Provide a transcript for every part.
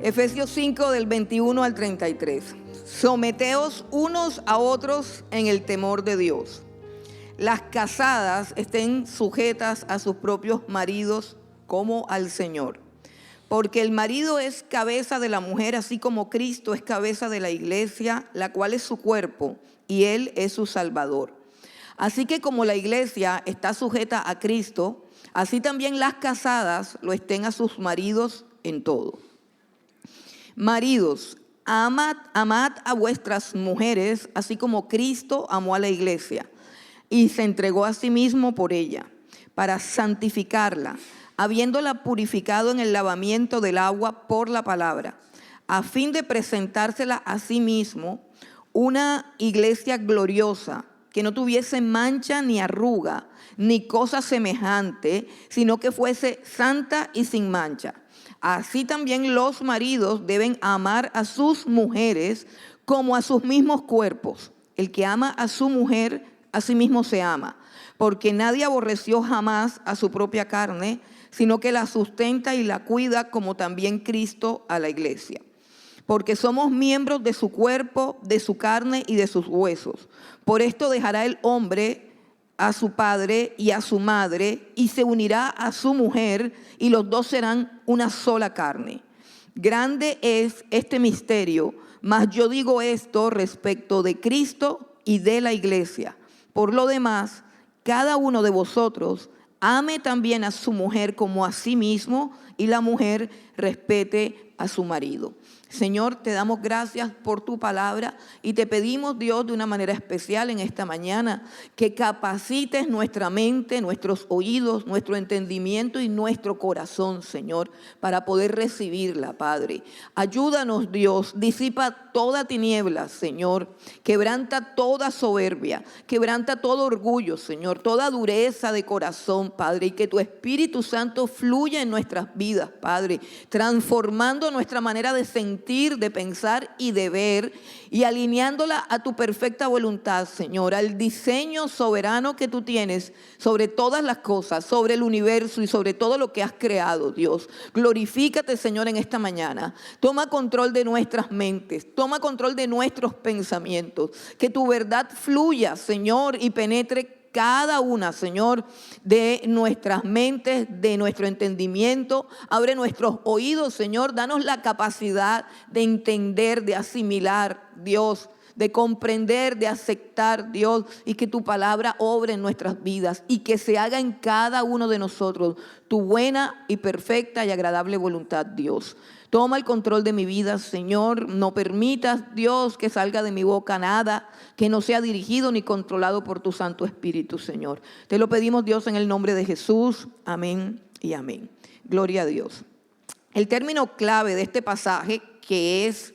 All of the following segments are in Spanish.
Efesios 5 del 21 al 33. Someteos unos a otros en el temor de Dios. Las casadas estén sujetas a sus propios maridos como al Señor. Porque el marido es cabeza de la mujer, así como Cristo es cabeza de la iglesia, la cual es su cuerpo, y Él es su Salvador. Así que como la iglesia está sujeta a Cristo, así también las casadas lo estén a sus maridos en todo. Maridos, amad a vuestras mujeres, así como Cristo amó a la iglesia y se entregó a sí mismo por ella, para santificarla, habiéndola purificado en el lavamiento del agua por la palabra, a fin de presentársela a sí mismo una iglesia gloriosa, que no tuviese mancha ni arruga, ni cosa semejante, sino que fuese santa y sin mancha. Así también los maridos deben amar a sus mujeres como a sus mismos cuerpos. El que ama a su mujer, a sí mismo se ama, porque nadie aborreció jamás a su propia carne, sino que la sustenta y la cuida, como también Cristo a la iglesia. Porque somos miembros de su cuerpo, de su carne y de sus huesos. Por esto dejará el hombre a su padre y a su madre, y se unirá a su mujer, y los dos serán una sola carne. Grande es este misterio, mas yo digo esto respecto de Cristo y de la iglesia. Por lo demás, cada uno de vosotros ame también a su mujer como a sí mismo, y la mujer respete a su marido. Señor, te damos gracias por tu palabra y te pedimos, Dios, de una manera especial en esta mañana, que capacites nuestra mente, nuestros oídos, nuestro entendimiento y nuestro corazón, Señor, para poder recibirla, Padre. Ayúdanos, Dios, disipa toda tiniebla, Señor, quebranta toda soberbia, quebranta todo orgullo, Señor, toda dureza de corazón, Padre, y que tu Espíritu Santo fluya en nuestras vidas, Padre, transformando nuestra manera de sentir, de pensar y de ver, y alineándola a tu perfecta voluntad, Señor, al diseño soberano que tú tienes sobre todas las cosas, sobre el universo y sobre todo lo que has creado, Dios. Glorifícate, Señor, en esta mañana. Toma control de nuestras mentes, toma control de nuestros pensamientos, que tu verdad fluya, Señor, y penetre cada una, Señor, de nuestras mentes, de nuestro entendimiento. Abre nuestros oídos, Señor. Danos la capacidad de entender, de asimilar, Dios, de comprender, de aceptar, Dios, y que tu palabra obre en nuestras vidas y que se haga en cada uno de nosotros tu buena y perfecta y agradable voluntad, Dios. Toma el control de mi vida, Señor. No permitas, Dios, que salga de mi boca nada que no sea dirigido ni controlado por tu Santo Espíritu, Señor. Te lo pedimos, Dios, en el nombre de Jesús. Amén y amén. Gloria a Dios. El término clave de este pasaje, que es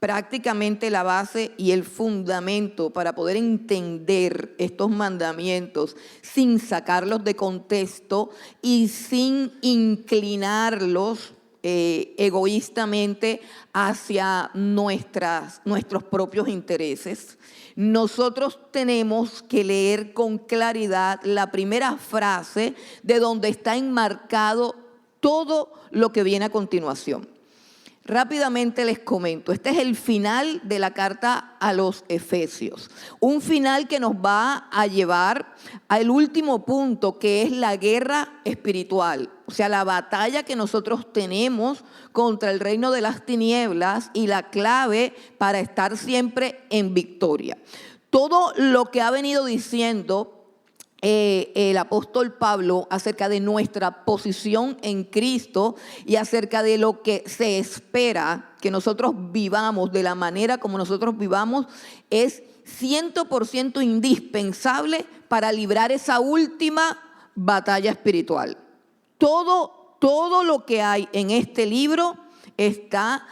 prácticamente la base y el fundamento para poder entender estos mandamientos sin sacarlos de contexto y sin inclinarlos egoístamente hacia nuestros propios intereses. Nosotros tenemos que leer con claridad la primera frase de donde está enmarcado todo lo que viene a continuación. Rápidamente les comento, este es el final de la carta a los Efesios, un final que nos va a llevar al último punto, que es la guerra espiritual, o sea, la batalla que nosotros tenemos contra el reino de las tinieblas y la clave para estar siempre en victoria. Todo lo que ha venido diciendo el apóstol Pablo acerca de nuestra posición en Cristo y acerca de lo que se espera que nosotros vivamos, de la manera como nosotros vivamos, es 100% indispensable para librar esa última batalla espiritual. Todo lo que hay en este libro está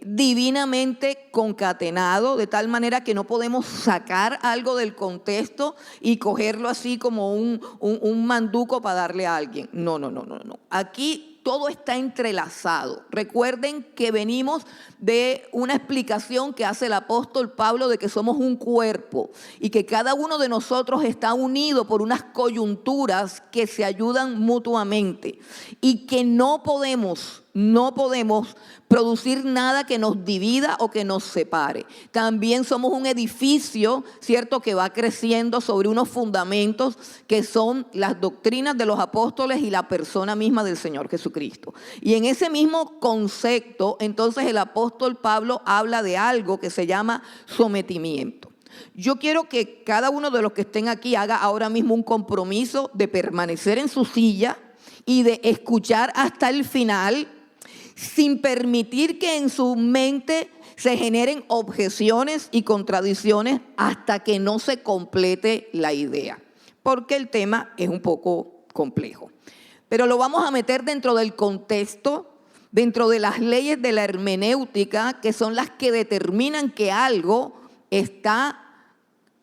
divinamente concatenado, de tal manera que no podemos sacar algo del contexto y cogerlo así como un manduco para darle a alguien. No. Aquí todo está entrelazado. Recuerden que venimos de una explicación que hace el apóstol Pablo de que somos un cuerpo y que cada uno de nosotros está unido por unas coyunturas que se ayudan mutuamente y que no podemos No podemos producir nada que nos divida o que nos separe. También somos un edificio, ¿cierto?, que va creciendo sobre unos fundamentos que son las doctrinas de los apóstoles y la persona misma del Señor Jesucristo. Y en ese mismo concepto, entonces el apóstol Pablo habla de algo que se llama sometimiento. Yo quiero que cada uno de los que estén aquí haga ahora mismo un compromiso de permanecer en su silla y de escuchar hasta el final, sin permitir que en su mente se generen objeciones y contradicciones hasta que no se complete la idea, porque el tema es un poco complejo. Pero lo vamos a meter dentro del contexto, dentro de las leyes de la hermenéutica, que son las que determinan que algo está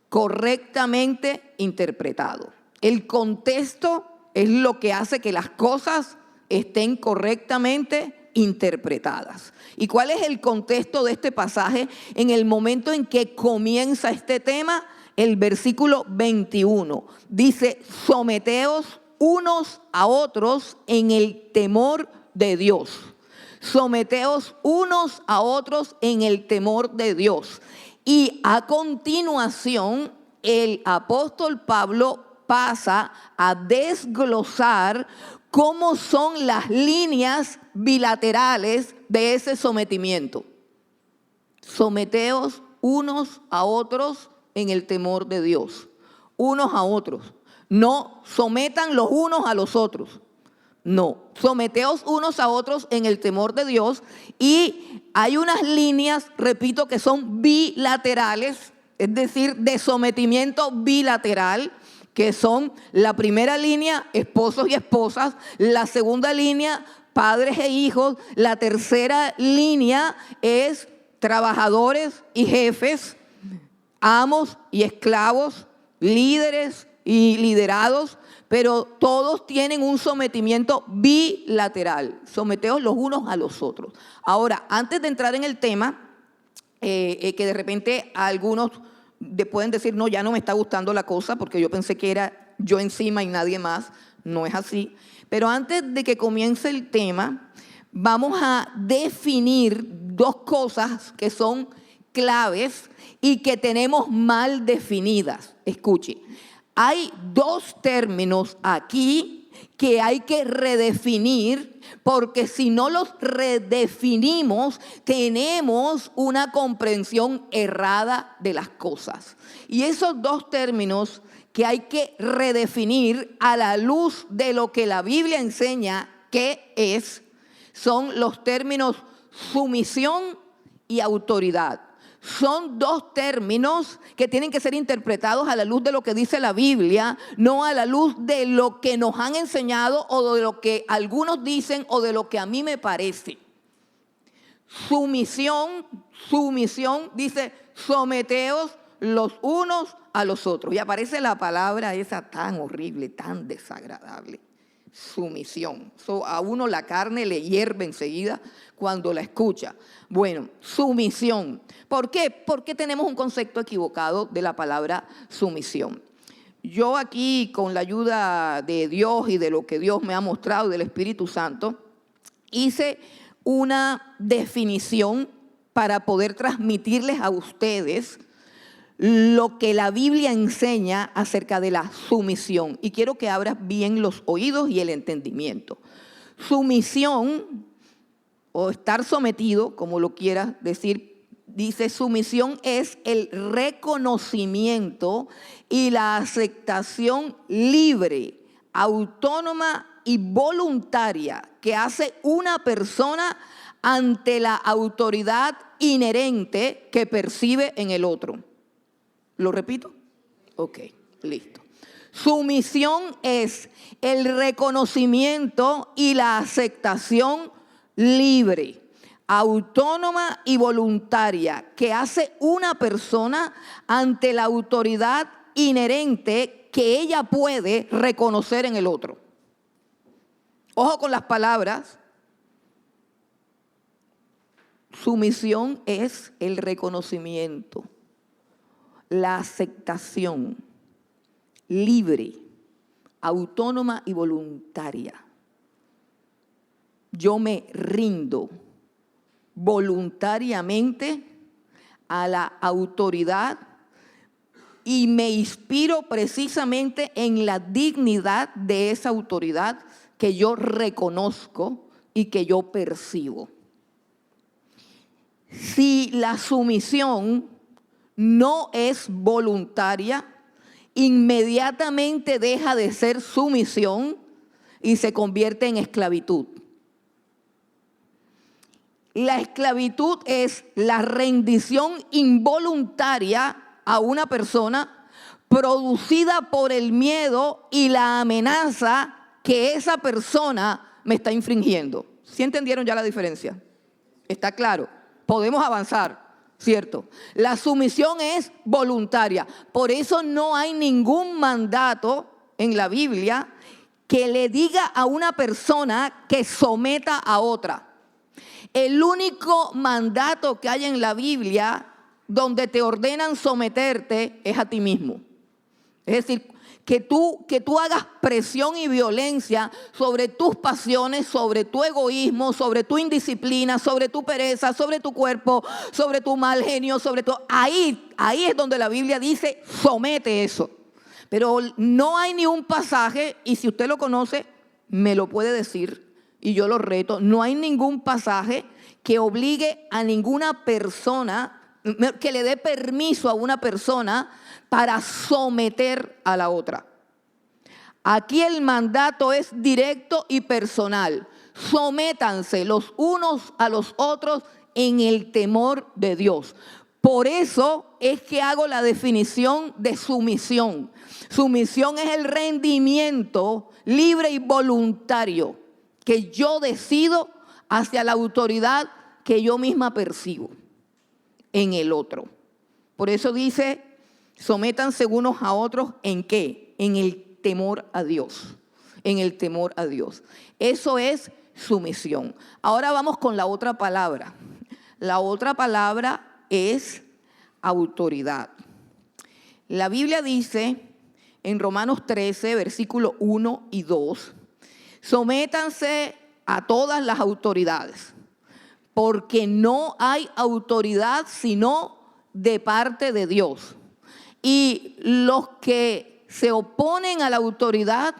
correctamente interpretado. El contexto es lo que hace que las cosas estén correctamente interpretadas. ¿Y cuál es el contexto de este pasaje? En el momento en que comienza este tema, el versículo 21 dice: someteos unos a otros en el temor de Dios. Someteos unos a otros en el temor de Dios. Y a continuación, el apóstol Pablo pasa a desglosar cómo son las líneas bilaterales de ese sometimiento. Someteos unos a otros en el temor de Dios. Unos a otros. No sometan los unos a los otros. No, someteos unos a otros en el temor de Dios. Y hay unas líneas, repito, que son bilaterales, es decir, de sometimiento bilateral, que son la primera línea, esposos y esposas; la segunda línea, padres e hijos; la tercera línea es trabajadores y jefes, amos y esclavos, líderes y liderados, pero todos tienen un sometimiento bilateral. Someteos los unos a los otros. Ahora, antes de entrar en el tema, que de repente algunos pueden decir: no, ya no me está gustando la cosa porque yo pensé que era yo encima y nadie más. No es así. Pero antes de que comience el tema, vamos a definir dos cosas que son claves y que tenemos mal definidas. Escuche, hay dos términos aquí que hay que redefinir, porque si no los redefinimos, tenemos una comprensión errada de las cosas. Y esos dos términos que hay que redefinir a la luz de lo que la Biblia enseña que es, son los términos sumisión y autoridad. Son dos términos que tienen que ser interpretados a la luz de lo que dice la Biblia, no a la luz de lo que nos han enseñado o de lo que algunos dicen o de lo que a mí me parece. Sumisión dice: someteos los unos a los otros. Y aparece la palabra esa tan horrible, tan desagradable: sumisión. A uno la carne le hierve enseguida cuando la escucha. Bueno, sumisión. ¿Por qué? Porque tenemos un concepto equivocado de la palabra sumisión. Yo aquí, con la ayuda de Dios y de lo que Dios me ha mostrado, del Espíritu Santo, hice una definición para poder transmitirles a ustedes lo que la Biblia enseña acerca de la sumisión. Y quiero que abras bien los oídos y el entendimiento. Sumisión, o estar sometido, como lo quieras decir, dice: sumisión es el reconocimiento y la aceptación libre, autónoma y voluntaria que hace una persona ante la autoridad inherente que percibe en el otro. ¿Lo repito? Ok, listo. Sumisión es el reconocimiento y la aceptación libre, autónoma y voluntaria que hace una persona ante la autoridad inherente que ella puede reconocer en el otro. Ojo con las palabras. Sumisión es el reconocimiento, la aceptación libre, autónoma y voluntaria yo me rindo voluntariamente a la autoridad y me inspiro precisamente en la dignidad de esa autoridad que yo reconozco y que yo percibo. Si la sumisión no es voluntaria, inmediatamente deja de ser sumisión y se convierte en esclavitud. La esclavitud es la rendición involuntaria a una persona producida por el miedo y la amenaza que esa persona me está infringiendo. ¿Sí entendieron ya la diferencia? ¿Está claro? Podemos avanzar, ¿cierto? La sumisión es voluntaria. Por eso no hay ningún mandato en la Biblia que le diga a una persona que someta a otra. El único mandato que hay en la Biblia donde te ordenan someterte es a ti mismo. Es decir, que tú hagas presión y violencia sobre tus pasiones, sobre tu egoísmo, sobre tu indisciplina, sobre tu pereza, sobre tu cuerpo, sobre tu mal genio, sobre todo. Ahí es donde la Biblia dice, somete eso. Pero no hay ni un pasaje, y si usted lo conoce, me lo puede decir, y yo lo reto, no hay ningún pasaje que obligue a ninguna persona, que le dé permiso a una persona para someter a la otra. Aquí el mandato es directo y personal. Sométanse los unos a los otros en el temor de Dios. Por eso es que hago la definición de sumisión. Sumisión es el rendimiento libre y voluntario que yo decido hacia la autoridad que yo misma percibo en el otro. Por eso dice, sométanse unos a otros ¿en qué? En el temor a Dios. En el temor a Dios. Eso es sumisión. Ahora vamos con la otra palabra. La otra palabra es autoridad. La Biblia dice en Romanos 13, versículos 1 y 2, sométanse a todas las autoridades, porque no hay autoridad sino de parte de Dios. Y los que se oponen a la autoridad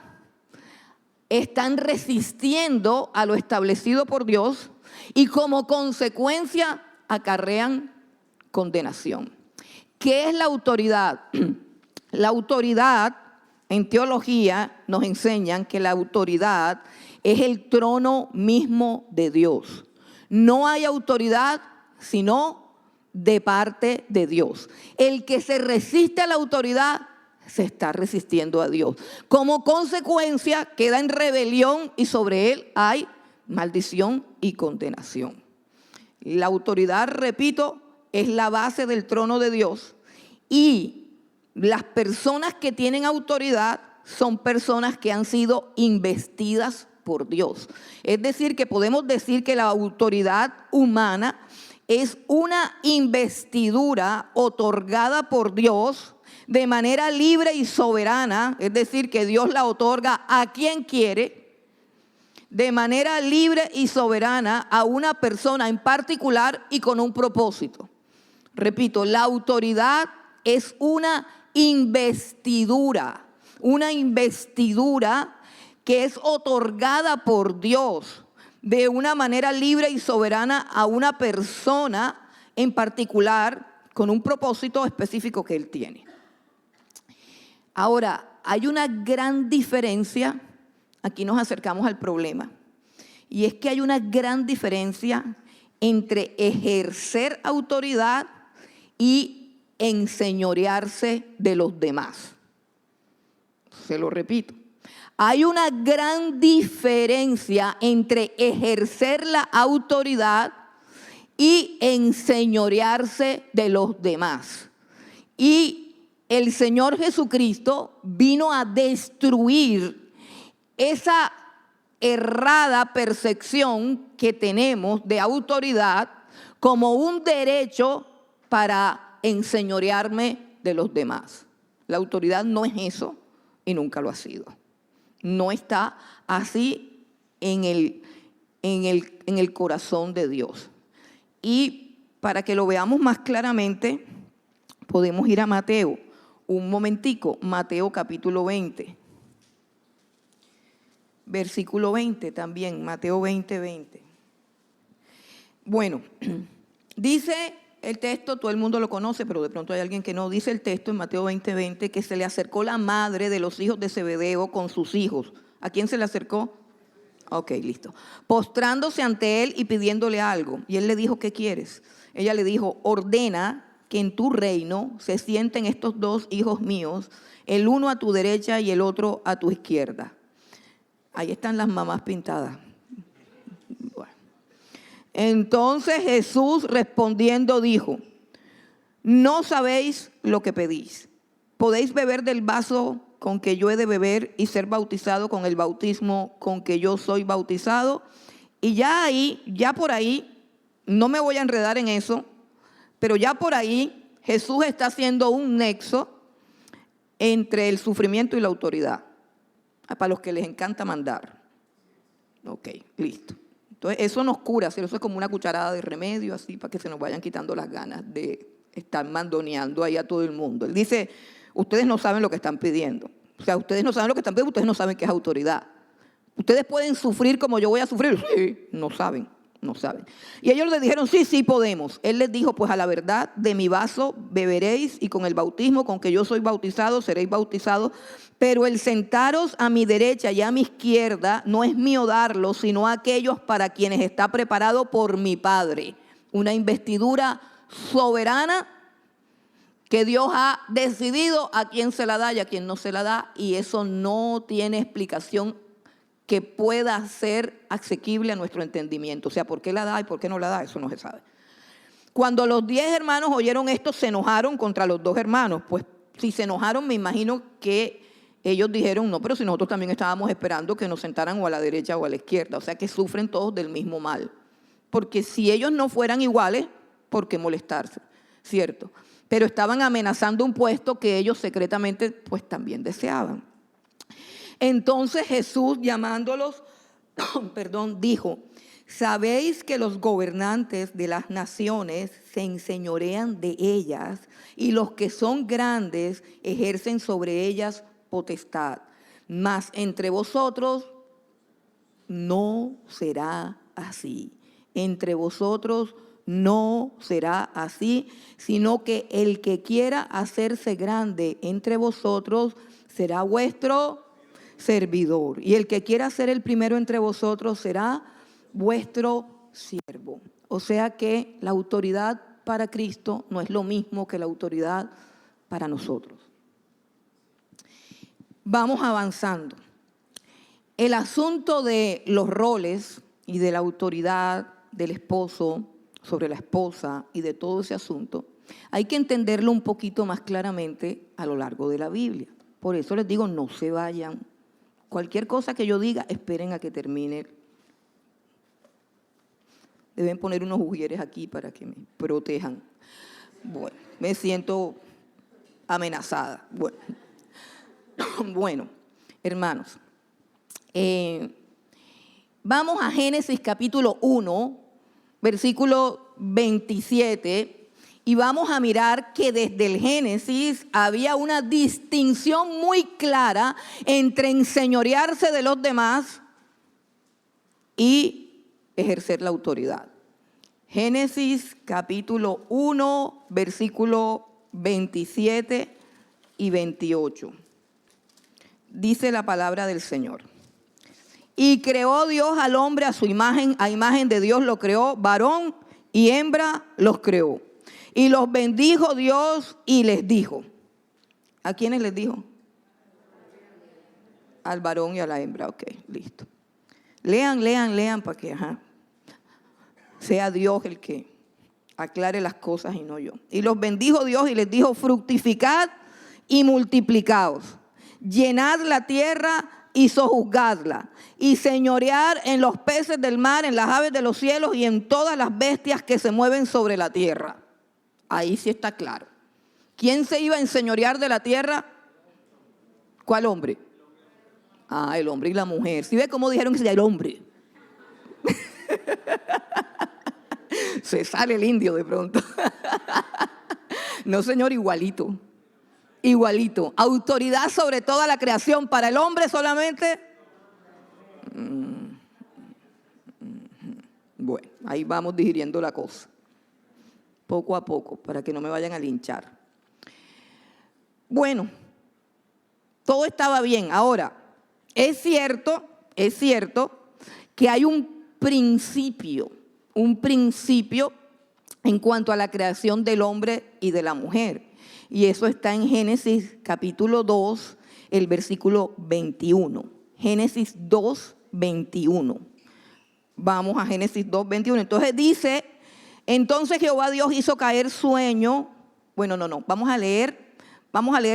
están resistiendo a lo establecido por Dios y como consecuencia acarrean condenación. ¿Qué es la autoridad? La autoridad, en teología, nos enseñan que la autoridad es el trono mismo de Dios. No hay autoridad sino de parte de Dios. El que se resiste a la autoridad se está resistiendo a Dios. Como consecuencia queda en rebelión y sobre él hay maldición y condenación. La autoridad, repito, es la base del trono de Dios y las personas que tienen autoridad son personas que han sido investidas por Dios. Es decir, que podemos decir que la autoridad humana es una investidura otorgada por Dios de manera libre y soberana, es decir, que Dios la otorga a quien quiere, de manera libre y soberana a una persona en particular y con un propósito. Repito, la autoridad es una investidura que es otorgada por Dios de una manera libre y soberana a una persona en particular con un propósito específico que él tiene. Ahora, hay una gran diferencia, aquí nos acercamos al problema, y es que hay una gran diferencia entre ejercer autoridad y enseñorearse de los demás. Se lo repito. Hay una gran diferencia entre ejercer la autoridad y enseñorearse de los demás. Y el Señor Jesucristo vino a destruir esa errada percepción que tenemos de autoridad como un derecho para enseñorearme de los demás. La autoridad no es eso y nunca lo ha sido. No está así en en el corazón de Dios. Y para que lo veamos más claramente, podemos ir a Mateo. Un momentico, Mateo capítulo 20. Versículo 20 también, Mateo 20, 20. Bueno, dice el texto, todo el mundo lo conoce, pero de pronto hay alguien que no. Dice el texto en Mateo 20, 20 que se le acercó la madre de los hijos de Zebedeo con sus hijos. ¿A quién se le acercó? Ok, listo. Postrándose ante él y pidiéndole algo. Y él le dijo, ¿qué quieres? Ella le dijo, ordena que en tu reino se sienten estos dos hijos míos, el uno a tu derecha y el otro a tu izquierda. Ahí están las mamás pintadas. Bueno. Entonces Jesús respondiendo dijo, no sabéis lo que pedís. ¿Podéis beber del vaso con que yo he de beber y ser bautizado con el bautismo con que yo soy bautizado? Y ya por ahí, no me voy a enredar en eso, pero ya por ahí Jesús está haciendo un nexo entre el sufrimiento y la autoridad. Para los que les encanta mandar. Ok, listo. Entonces eso nos cura, eso es como una cucharada de remedio, así para que se nos vayan quitando las ganas de estar mandoneando ahí a todo el mundo. Él dice, ustedes no saben lo que están pidiendo. O sea, ustedes no saben lo que están pidiendo, ustedes no saben qué es autoridad. Ustedes pueden sufrir como yo voy a sufrir. Sí, no saben. Y ellos le dijeron, sí podemos. Él les dijo, pues a la verdad de mi vaso beberéis y con el bautismo con que yo soy bautizado seréis bautizados. Pero el sentaros a mi derecha y a mi izquierda no es mío darlo, sino a aquellos para quienes está preparado por mi Padre. Una investidura soberana que Dios ha decidido a quién se la da y a quién no se la da. Y eso no tiene explicación que pueda ser asequible a nuestro entendimiento. O sea, ¿por qué la da y por qué no la da? Eso no se sabe. Cuando los 10 hermanos oyeron esto, se enojaron contra los 2 hermanos. Pues si se enojaron, me imagino que ellos dijeron, no, pero si nosotros también estábamos esperando que nos sentaran o a la derecha o a la izquierda. O sea, que sufren todos del mismo mal. Porque si ellos no fueran iguales, ¿por qué molestarse? ¿Cierto? Pero estaban amenazando un puesto que ellos secretamente pues también deseaban. Entonces Jesús, llamándolos, dijo, ¿sabéis que los gobernantes de las naciones se enseñorean de ellas y los que son grandes ejercen sobre ellas potestad? Mas entre vosotros no será así. Entre vosotros no será así, sino que el que quiera hacerse grande entre vosotros será vuestro servidor. Y el que quiera ser el primero entre vosotros será vuestro siervo. O sea que la autoridad para Cristo no es lo mismo que la autoridad para nosotros. Vamos avanzando. El asunto de los roles y de la autoridad del esposo sobre la esposa y de todo ese asunto, hay que entenderlo un poquito más claramente a lo largo de la Biblia. Por eso les digo, no se vayan. Cualquier cosa que yo diga, esperen a que termine. Deben poner unos ujieres aquí para que me protejan. Bueno, me siento amenazada. Bueno, hermanos, vamos a Génesis capítulo 1, versículo 27. Y vamos a mirar que desde el Génesis había una distinción muy clara entre enseñorearse de los demás y ejercer la autoridad. Génesis capítulo 1, versículo 27 y 28. Dice la palabra del Señor. Y creó Dios al hombre a su imagen, a imagen de Dios lo creó, varón y hembra los creó. Y los bendijo Dios y les dijo. ¿A quiénes les dijo? Al varón y a la hembra. Ok, listo. Lean para que sea Dios el que aclare las cosas y no yo. Y los bendijo Dios y les dijo, fructificad y multiplicaos. Llenad la tierra y sojuzgadla. Y señorear en los peces del mar, en las aves de los cielos y en todas las bestias que se mueven sobre la tierra. Ahí sí está claro. ¿Quién se iba a enseñorear de la tierra? ¿Cuál hombre? El hombre y la mujer. ¿Sí ve cómo dijeron que sería el hombre? Se sale el indio de pronto. No, Señor, igualito. Igualito. Autoridad sobre toda la creación. Para el hombre solamente. Bueno, ahí vamos digiriendo la cosa. Poco a poco, para que no me vayan a linchar. Bueno, todo estaba bien. Ahora, es cierto que hay un principio en cuanto a la creación del hombre y de la mujer. Y eso está en Génesis capítulo 2, el versículo 21. Génesis 2, 21. Vamos a Génesis 2, 21. Entonces dice, entonces Jehová Dios hizo caer sueño. Bueno, no, vamos a leer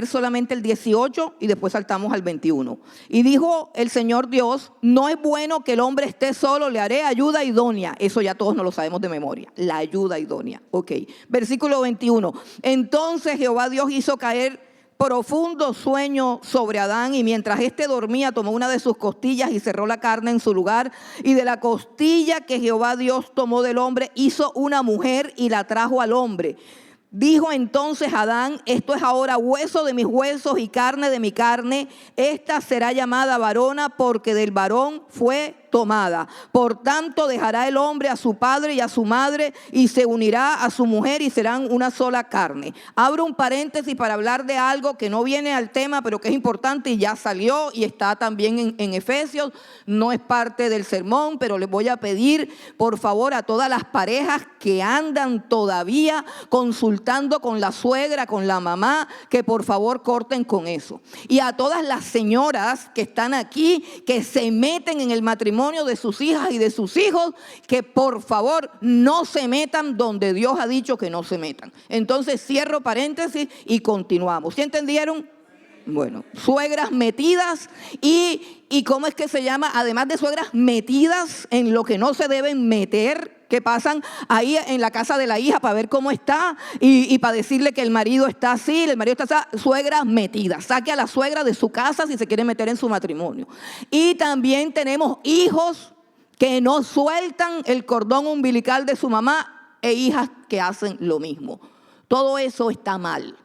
solamente el 18 y después saltamos al 21. Y dijo el Señor Dios, no es bueno que el hombre esté solo, le haré ayuda idónea. Eso ya todos nos lo sabemos de memoria, la ayuda idónea. Ok, versículo 21. Entonces Jehová Dios hizo caer profundo sueño sobre Adán, y mientras éste dormía tomó una de sus costillas y cerró la carne en su lugar, y de la costilla que Jehová Dios tomó del hombre hizo una mujer y la trajo al hombre. Dijo entonces Adán, esto es ahora hueso de mis huesos y carne de mi carne, esta será llamada varona porque del varón fue tomada. Por tanto dejará el hombre a su padre y a su madre y se unirá a su mujer y serán una sola carne. Abro un paréntesis para hablar de algo que no viene al tema pero que es importante y ya salió y está también en Efesios. No es parte del sermón, pero les voy a pedir por favor a todas las parejas que andan todavía consultando con la suegra, con la mamá, que por favor corten con eso. Y a todas las señoras que están aquí, que se meten en el matrimonio de sus hijas y de sus hijos, que por favor no se metan donde Dios ha dicho que no se metan. Entonces cierro paréntesis y continuamos. ¿Sí entendieron? Bueno, suegras metidas y ¿cómo es que se llama? Además de suegras metidas en lo que no se deben meter, que pasan ahí en la casa de la hija para ver cómo está y para decirle que el marido está así, el marido está así. Suegras metidas. Saque a la suegra de su casa si se quiere meter en su matrimonio. Y también tenemos hijos que no sueltan el cordón umbilical de su mamá e hijas que hacen lo mismo. Todo eso está mal.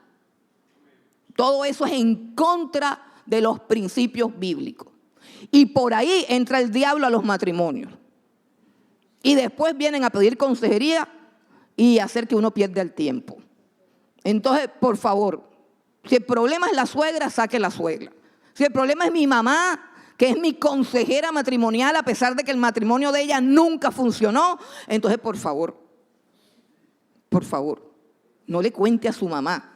Todo eso es en contra de los principios bíblicos. Y por ahí entra el diablo a los matrimonios. Y después vienen a pedir consejería y hacer que uno pierda el tiempo. Entonces, por favor, si el problema es la suegra, saque la suegra. Si el problema es mi mamá, que es mi consejera matrimonial, a pesar de que el matrimonio de ella nunca funcionó, entonces, por favor, no le cuente a su mamá.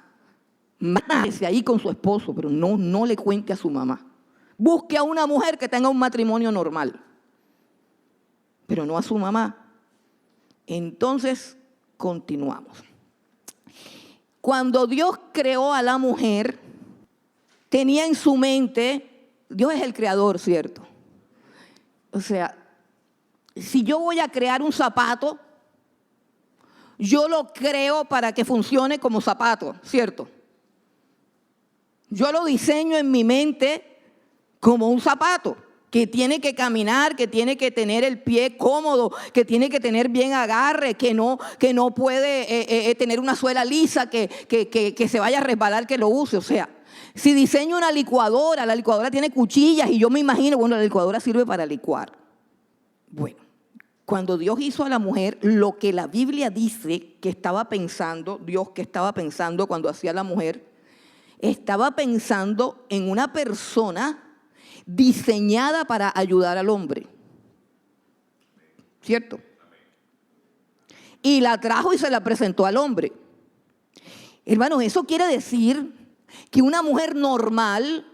Mátese ahí con su esposo, pero no le cuente a su mamá. Busque a una mujer que tenga un matrimonio normal, pero no a su mamá. Entonces, continuamos. Cuando Dios creó a la mujer, tenía en su mente, Dios es el creador, ¿cierto? O sea, si yo voy a crear un zapato, yo lo creo para que funcione como zapato, ¿cierto? Yo lo diseño en mi mente como un zapato que tiene que caminar, que tiene que tener el pie cómodo, que tiene que tener bien agarre, que no puede tener una suela lisa, que se vaya a resbalar, que lo use. O sea, si diseño una licuadora, la licuadora tiene cuchillas y yo me imagino, bueno, la licuadora sirve para licuar. Bueno, cuando Dios hizo a la mujer, lo que la Biblia dice que estaba pensando, Dios que estaba pensando cuando hacía a la mujer, estaba pensando en una persona diseñada para ayudar al hombre. ¿Cierto? Y la trajo y se la presentó al hombre. Hermanos, eso quiere decir que una mujer normal,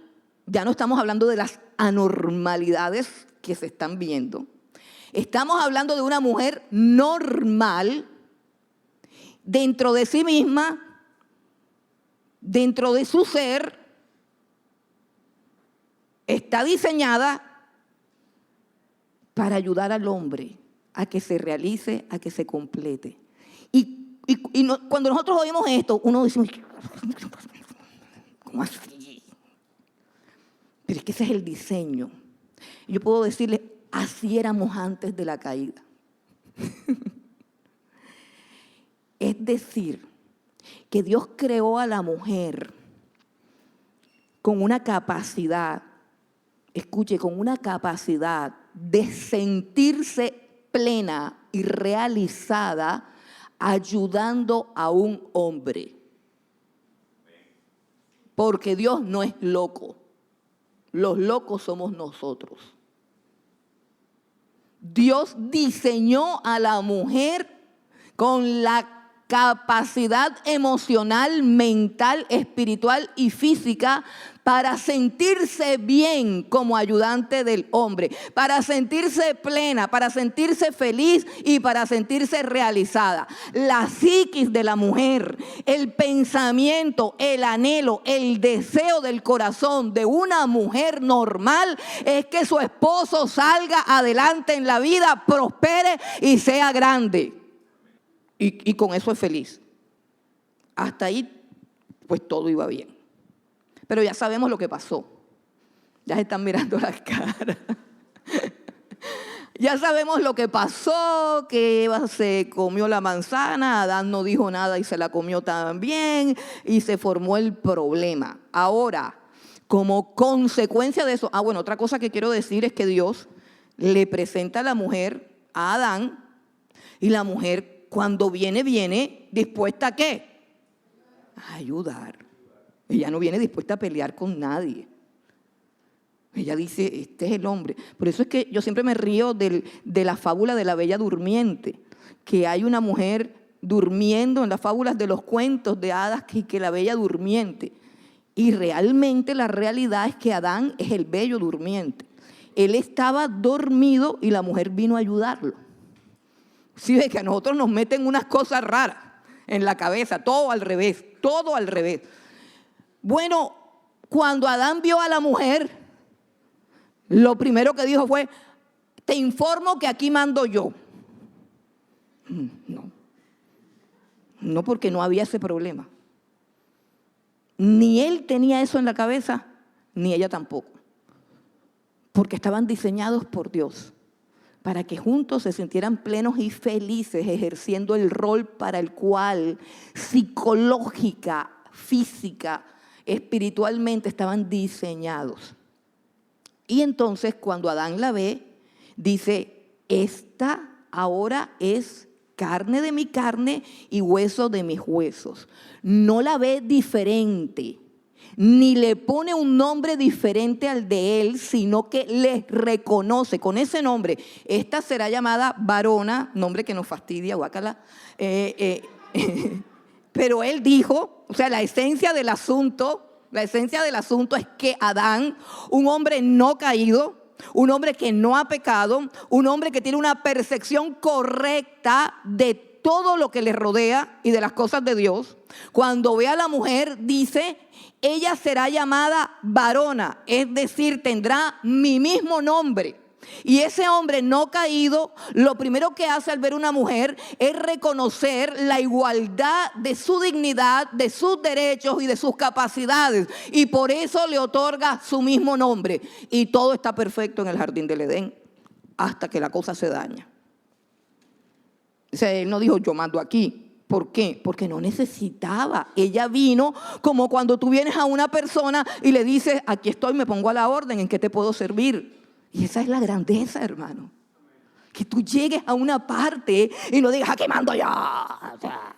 ya no estamos hablando de las anormalidades que se están viendo, estamos hablando de una mujer normal dentro de sí misma, dentro de su ser, está diseñada para ayudar al hombre a que se realice, a que se complete. Y cuando nosotros oímos esto, uno dice, ¿cómo así? Pero es que ese es el diseño. Yo puedo decirle, así éramos antes de la caída. Es decir, que Dios creó a la mujer con una capacidad, escuche, con una capacidad de sentirse plena y realizada ayudando a un hombre. Porque Dios no es loco. Los locos somos nosotros. Dios diseñó a la mujer con la capacidad emocional, mental, espiritual y física para sentirse bien como ayudante del hombre, para sentirse plena, para sentirse feliz y para sentirse realizada. La psiquis de la mujer, el pensamiento, el anhelo, el deseo del corazón de una mujer normal es que su esposo salga adelante en la vida, prospere y sea grande. Y con eso es feliz. Hasta ahí, pues todo iba bien. Pero ya sabemos lo que pasó. Ya se están mirando las caras. Ya sabemos lo que pasó, que Eva se comió la manzana, Adán no dijo nada y se la comió también, y se formó el problema. Ahora, como consecuencia de eso, bueno, otra cosa que quiero decir es que Dios le presenta a la mujer a Adán, y la mujer cuando viene dispuesta ¿a qué? A ayudar. Ella no viene dispuesta a pelear con nadie. Ella dice, este es el hombre. Por eso es que yo siempre me río de la fábula de la Bella Durmiente, que hay una mujer durmiendo en las fábulas de los cuentos de hadas que la Bella Durmiente. Y realmente la realidad es que Adán es el bello durmiente. Él estaba dormido y la mujer vino a ayudarlo. Sí, ve que a nosotros nos meten unas cosas raras en la cabeza, todo al revés, todo al revés. Bueno, cuando Adán vio a la mujer, lo primero que dijo fue, te informo que aquí mando yo. No, porque no había ese problema. Ni él tenía eso en la cabeza, ni ella tampoco. Porque estaban diseñados por Dios para que juntos se sintieran plenos y felices ejerciendo el rol para el cual psicológica, física, espiritualmente estaban diseñados. Y entonces cuando Adán la ve, dice, esta ahora es carne de mi carne y hueso de mis huesos. No la ve diferente, ni le pone un nombre diferente al de él, sino que le reconoce con ese nombre. Esta será llamada varona, nombre que nos fastidia, guácala. Pero él dijo, o sea, la esencia del asunto es que Adán, un hombre no caído, un hombre que no ha pecado, un hombre que tiene una percepción correcta de todo lo que le rodea y de las cosas de Dios, cuando ve a la mujer dice, ella será llamada varona, es decir, tendrá mi mismo nombre. Y ese hombre no caído, lo primero que hace al ver una mujer es reconocer la igualdad de su dignidad, de sus derechos y de sus capacidades. Y por eso le otorga su mismo nombre. Y todo está perfecto en el jardín del Edén, hasta que la cosa se daña. O sea, él no dijo, yo mando aquí. ¿Por qué? Porque no necesitaba. Ella vino como cuando tú vienes a una persona y le dices, aquí estoy, me pongo a la orden, ¿en qué te puedo servir? Y esa es la grandeza, hermano. Que tú llegues a una parte y no digas, aquí mando yo. O sea,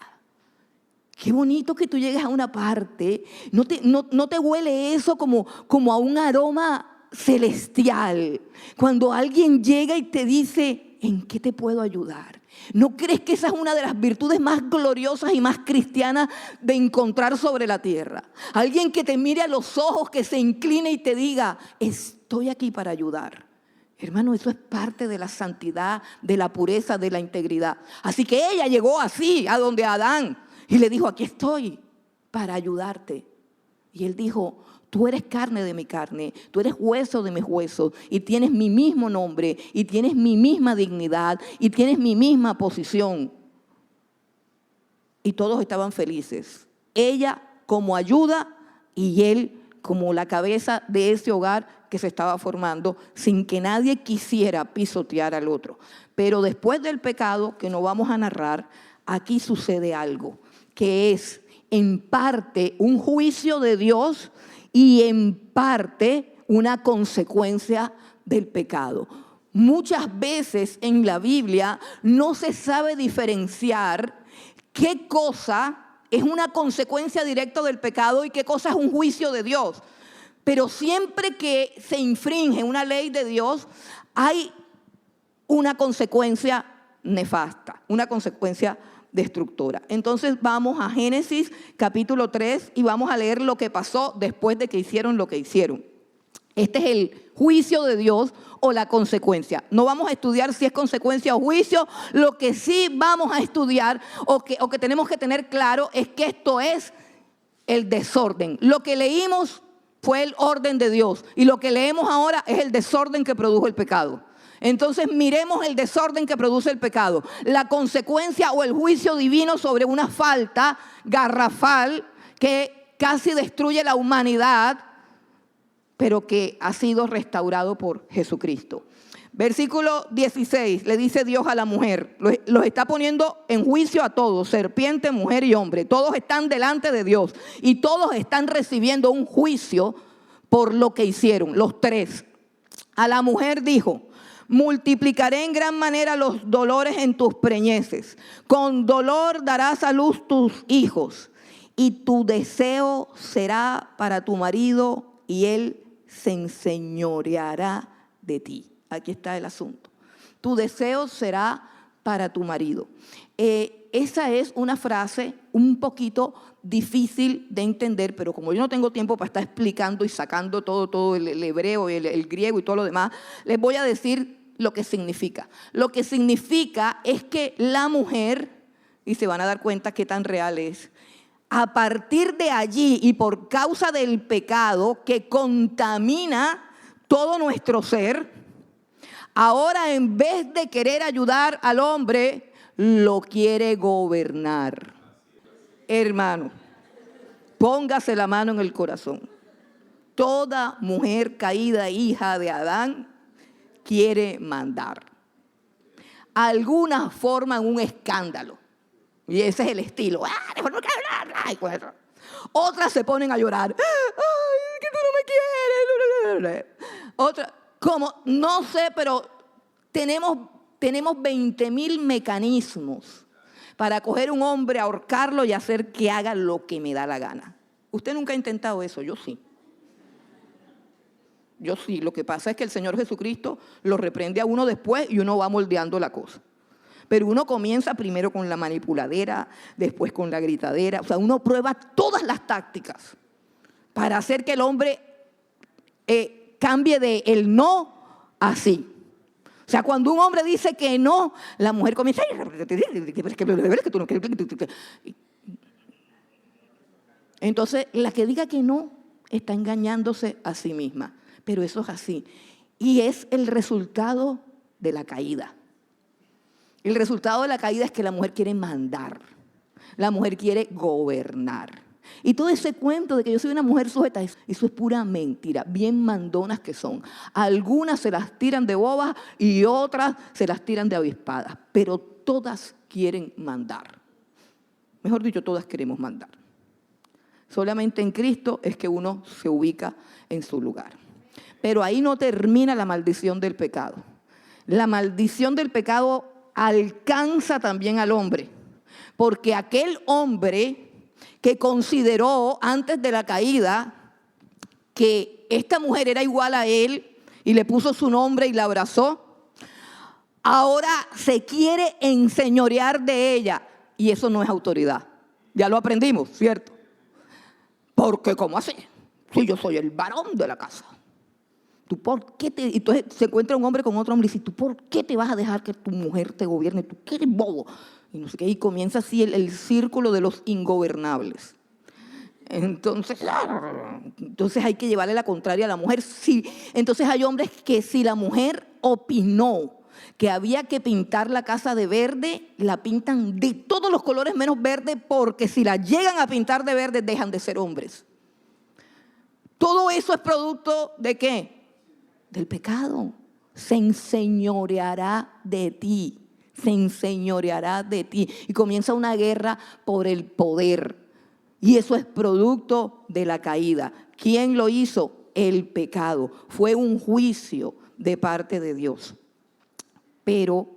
qué bonito que tú llegues a una parte. No te huele eso como a un aroma celestial. Cuando alguien llega y te dice, ¿en qué te puedo ayudar? ¿No crees que esa es una de las virtudes más gloriosas y más cristianas de encontrar sobre la tierra? Alguien que te mire a los ojos, que se incline y te diga, estoy aquí para ayudar. Hermano, eso es parte de la santidad, de la pureza, de la integridad. Así que ella llegó así a donde Adán y le dijo, aquí estoy para ayudarte. Y él dijo, tú eres carne de mi carne, tú eres hueso de mis huesos y tienes mi mismo nombre y tienes mi misma dignidad y tienes mi misma posición. Y todos estaban felices. Ella como ayuda y él como la cabeza de ese hogar que se estaba formando sin que nadie quisiera pisotear al otro. Pero después del pecado, que no vamos a narrar, aquí sucede algo, que es en parte un juicio de Dios y en parte una consecuencia del pecado. Muchas veces en la Biblia no se sabe diferenciar qué cosa es una consecuencia directa del pecado y qué cosa es un juicio de Dios. Pero siempre que se infringe una ley de Dios, hay una consecuencia nefasta, una consecuencia destructora. Entonces vamos a Génesis capítulo 3 y vamos a leer lo que pasó después de que hicieron lo que hicieron. Este es el juicio de Dios o la consecuencia. No vamos a estudiar si es consecuencia o juicio. Lo que sí vamos a estudiar o que tenemos que tener claro es que esto es el desorden. Lo que leímos fue el orden de Dios y lo que leemos ahora es el desorden que produjo el pecado. Entonces miremos el desorden que produce el pecado. La consecuencia o el juicio divino sobre una falta garrafal que casi destruye la humanidad, pero que ha sido restaurado por Jesucristo. Versículo 16, le dice Dios a la mujer, los está poniendo en juicio a todos, serpiente, mujer y hombre. Todos están delante de Dios y todos están recibiendo un juicio por lo que hicieron, los tres. A la mujer dijo: multiplicaré en gran manera los dolores en tus preñeces. Con dolor darás a luz tus hijos y tu deseo será para tu marido y él se enseñoreará de ti. Aquí está el asunto. Tu deseo será para tu marido. Esa es una frase un poquito difícil de entender, pero como yo no tengo tiempo para estar explicando y sacando todo el hebreo, el griego y todo lo demás, les voy a decir lo que significa. Lo que significa es que la mujer, y se van a dar cuenta qué tan real es, a partir de allí y por causa del pecado que contamina todo nuestro ser, ahora en vez de querer ayudar al hombre, lo quiere gobernar. Hermano, póngase la mano en el corazón. Toda mujer caída, hija de Adán, quiere mandar. Algunas forman un escándalo. Y ese es el estilo. Otras se ponen a llorar. ¡Ay, que tú no me quieres! Otra, como, no sé, pero tenemos 20,000 mecanismos para coger un hombre, ahorcarlo y hacer que haga lo que me da la gana. ¿Usted nunca ha intentado eso? Yo sí. Yo sí. Lo que pasa es que el Señor Jesucristo lo reprende a uno después y uno va moldeando la cosa. Pero uno comienza primero con la manipuladera, después con la gritadera. O sea, uno prueba todas las tácticas para hacer que el hombre cambie de el no a sí. O sea, cuando un hombre dice que no, la mujer comienza entonces, la que diga que no está engañándose a sí misma. Pero eso es así. Y es el resultado de la caída. El resultado de la caída es que la mujer quiere mandar. La mujer quiere gobernar. Y todo ese cuento de que yo soy una mujer sujeta, eso es pura mentira. Bien mandonas que son. Algunas se las tiran de bobas y otras se las tiran de avispadas. Pero todas quieren mandar. Mejor dicho, todas queremos mandar. Solamente en Cristo es que uno se ubica en su lugar. Pero ahí no termina la maldición del pecado. La maldición del pecado alcanza también al hombre, porque aquel hombre que consideró antes de la caída que esta mujer era igual a él y le puso su nombre y la abrazó, ahora se quiere enseñorear de ella y eso no es autoridad. Ya lo aprendimos, ¿cierto? Porque ¿cómo así? Si yo soy el varón de la casa. ¿Tú por qué entonces se encuentra un hombre con otro hombre y dice, ¿tú por qué te vas a dejar que tu mujer te gobierne? ¿Tú qué eres bobo? Y no sé qué, y comienza así el círculo de los ingobernables. Entonces hay que llevarle la contraria a la mujer. Sí. Entonces hay hombres que si la mujer opinó que había que pintar la casa de verde, la pintan de todos los colores menos verde, porque si la llegan a pintar de verde dejan de ser hombres. Todo eso es producto ¿de qué? Del pecado. Se enseñoreará de ti. se enseñoreará de ti. Y comienza una guerra por el poder. Y eso es producto de la caída. ¿Quién lo hizo? El pecado. Fue un juicio de parte de Dios. Pero,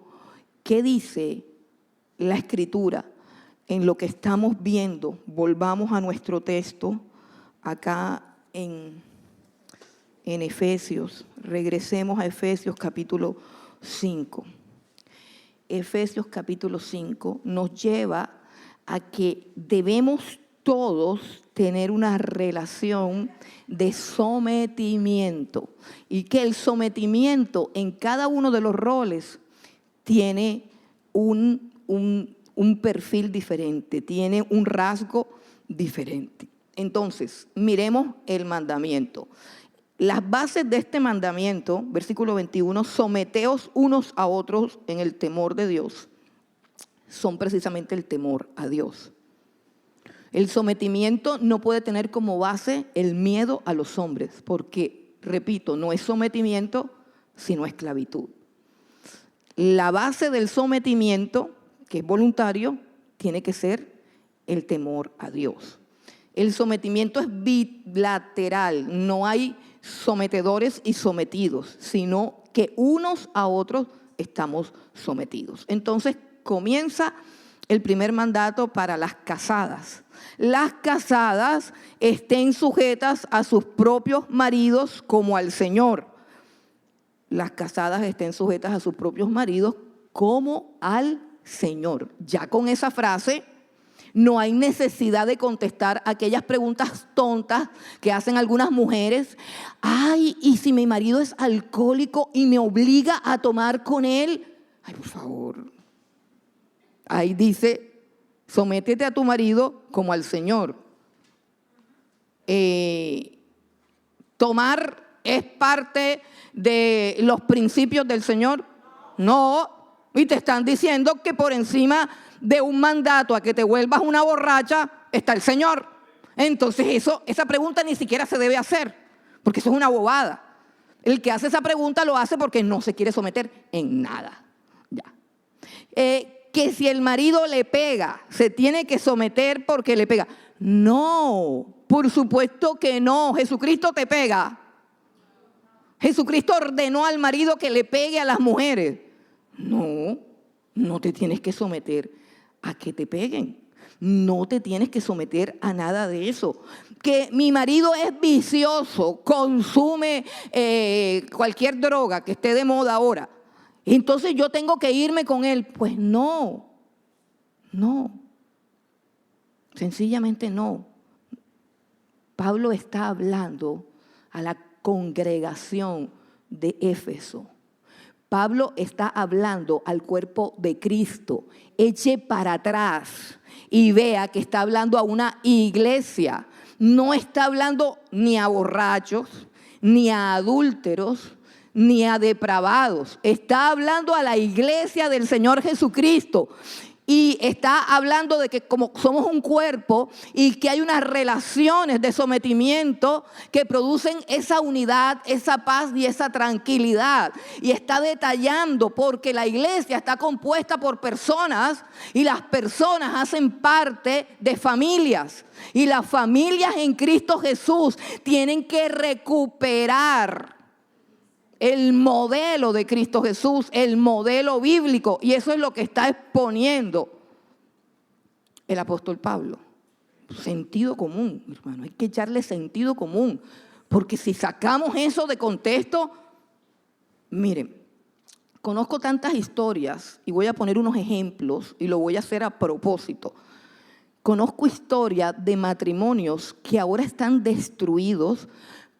¿qué dice la Escritura en lo que estamos viendo? Volvamos a nuestro texto acá en Efesios. Regresemos a Efesios capítulo 5. Efesios capítulo 5 nos lleva a que debemos todos tener una relación de sometimiento y que el sometimiento en cada uno de los roles tiene un perfil diferente, tiene un rasgo diferente. Entonces, miremos el mandamiento. Las bases de este mandamiento, versículo 21, someteos unos a otros en el temor de Dios, son precisamente el temor a Dios. El sometimiento no puede tener como base el miedo a los hombres, porque, repito, no es sometimiento, sino esclavitud. La base del sometimiento, que es voluntario, tiene que ser el temor a Dios. El sometimiento es bilateral, no hay sometedores y sometidos, sino que unos a otros estamos sometidos. Entonces comienza el primer mandato para las casadas. Las casadas estén sujetas a sus propios maridos como al Señor. Las casadas estén sujetas a sus propios maridos como al Señor. Ya con esa frase no hay necesidad de contestar aquellas preguntas tontas que hacen algunas mujeres. Ay, ¿y si mi marido es alcohólico y me obliga a tomar con él? Ay, por favor. Ahí dice, sométete a tu marido como al Señor. ¿Tomar es parte de los principios del Señor? No. Y te están diciendo que por encima de un mandato a que te vuelvas una borracha está el Señor. Entonces esa pregunta ni siquiera se debe hacer, porque eso es una bobada. El que hace esa pregunta lo hace porque no se quiere someter en nada. Ya. Que si el marido le pega, se tiene que someter porque le pega. No, por supuesto que no. Jesucristo te pega. Jesucristo ordenó al marido que le pegue a las mujeres. No, no te tienes que someter a que te peguen. No te tienes que someter a nada de eso. Que mi marido es vicioso, consume cualquier droga que esté de moda ahora, entonces yo tengo que irme con él. Pues no, sencillamente no. Pablo está hablando a la congregación de Éfeso. Pablo está hablando al cuerpo de Cristo. Eche para atrás y vea que está hablando a una iglesia. No está hablando ni a borrachos, ni a adúlteros, ni a depravados. Está hablando a la iglesia del Señor Jesucristo. Y está hablando de que como somos un cuerpo y que hay unas relaciones de sometimiento que producen esa unidad, esa paz y esa tranquilidad. Y está detallando porque la iglesia está compuesta por personas y las personas hacen parte de familias. Y las familias en Cristo Jesús tienen que recuperar el modelo de Cristo Jesús, el modelo bíblico, y eso es lo que está exponiendo el apóstol Pablo. Sentido común, hermano, hay que echarle sentido común, porque si sacamos eso de contexto, miren, conozco tantas historias y voy a poner unos ejemplos y lo voy a hacer a propósito. Conozco historias de matrimonios que ahora están destruidos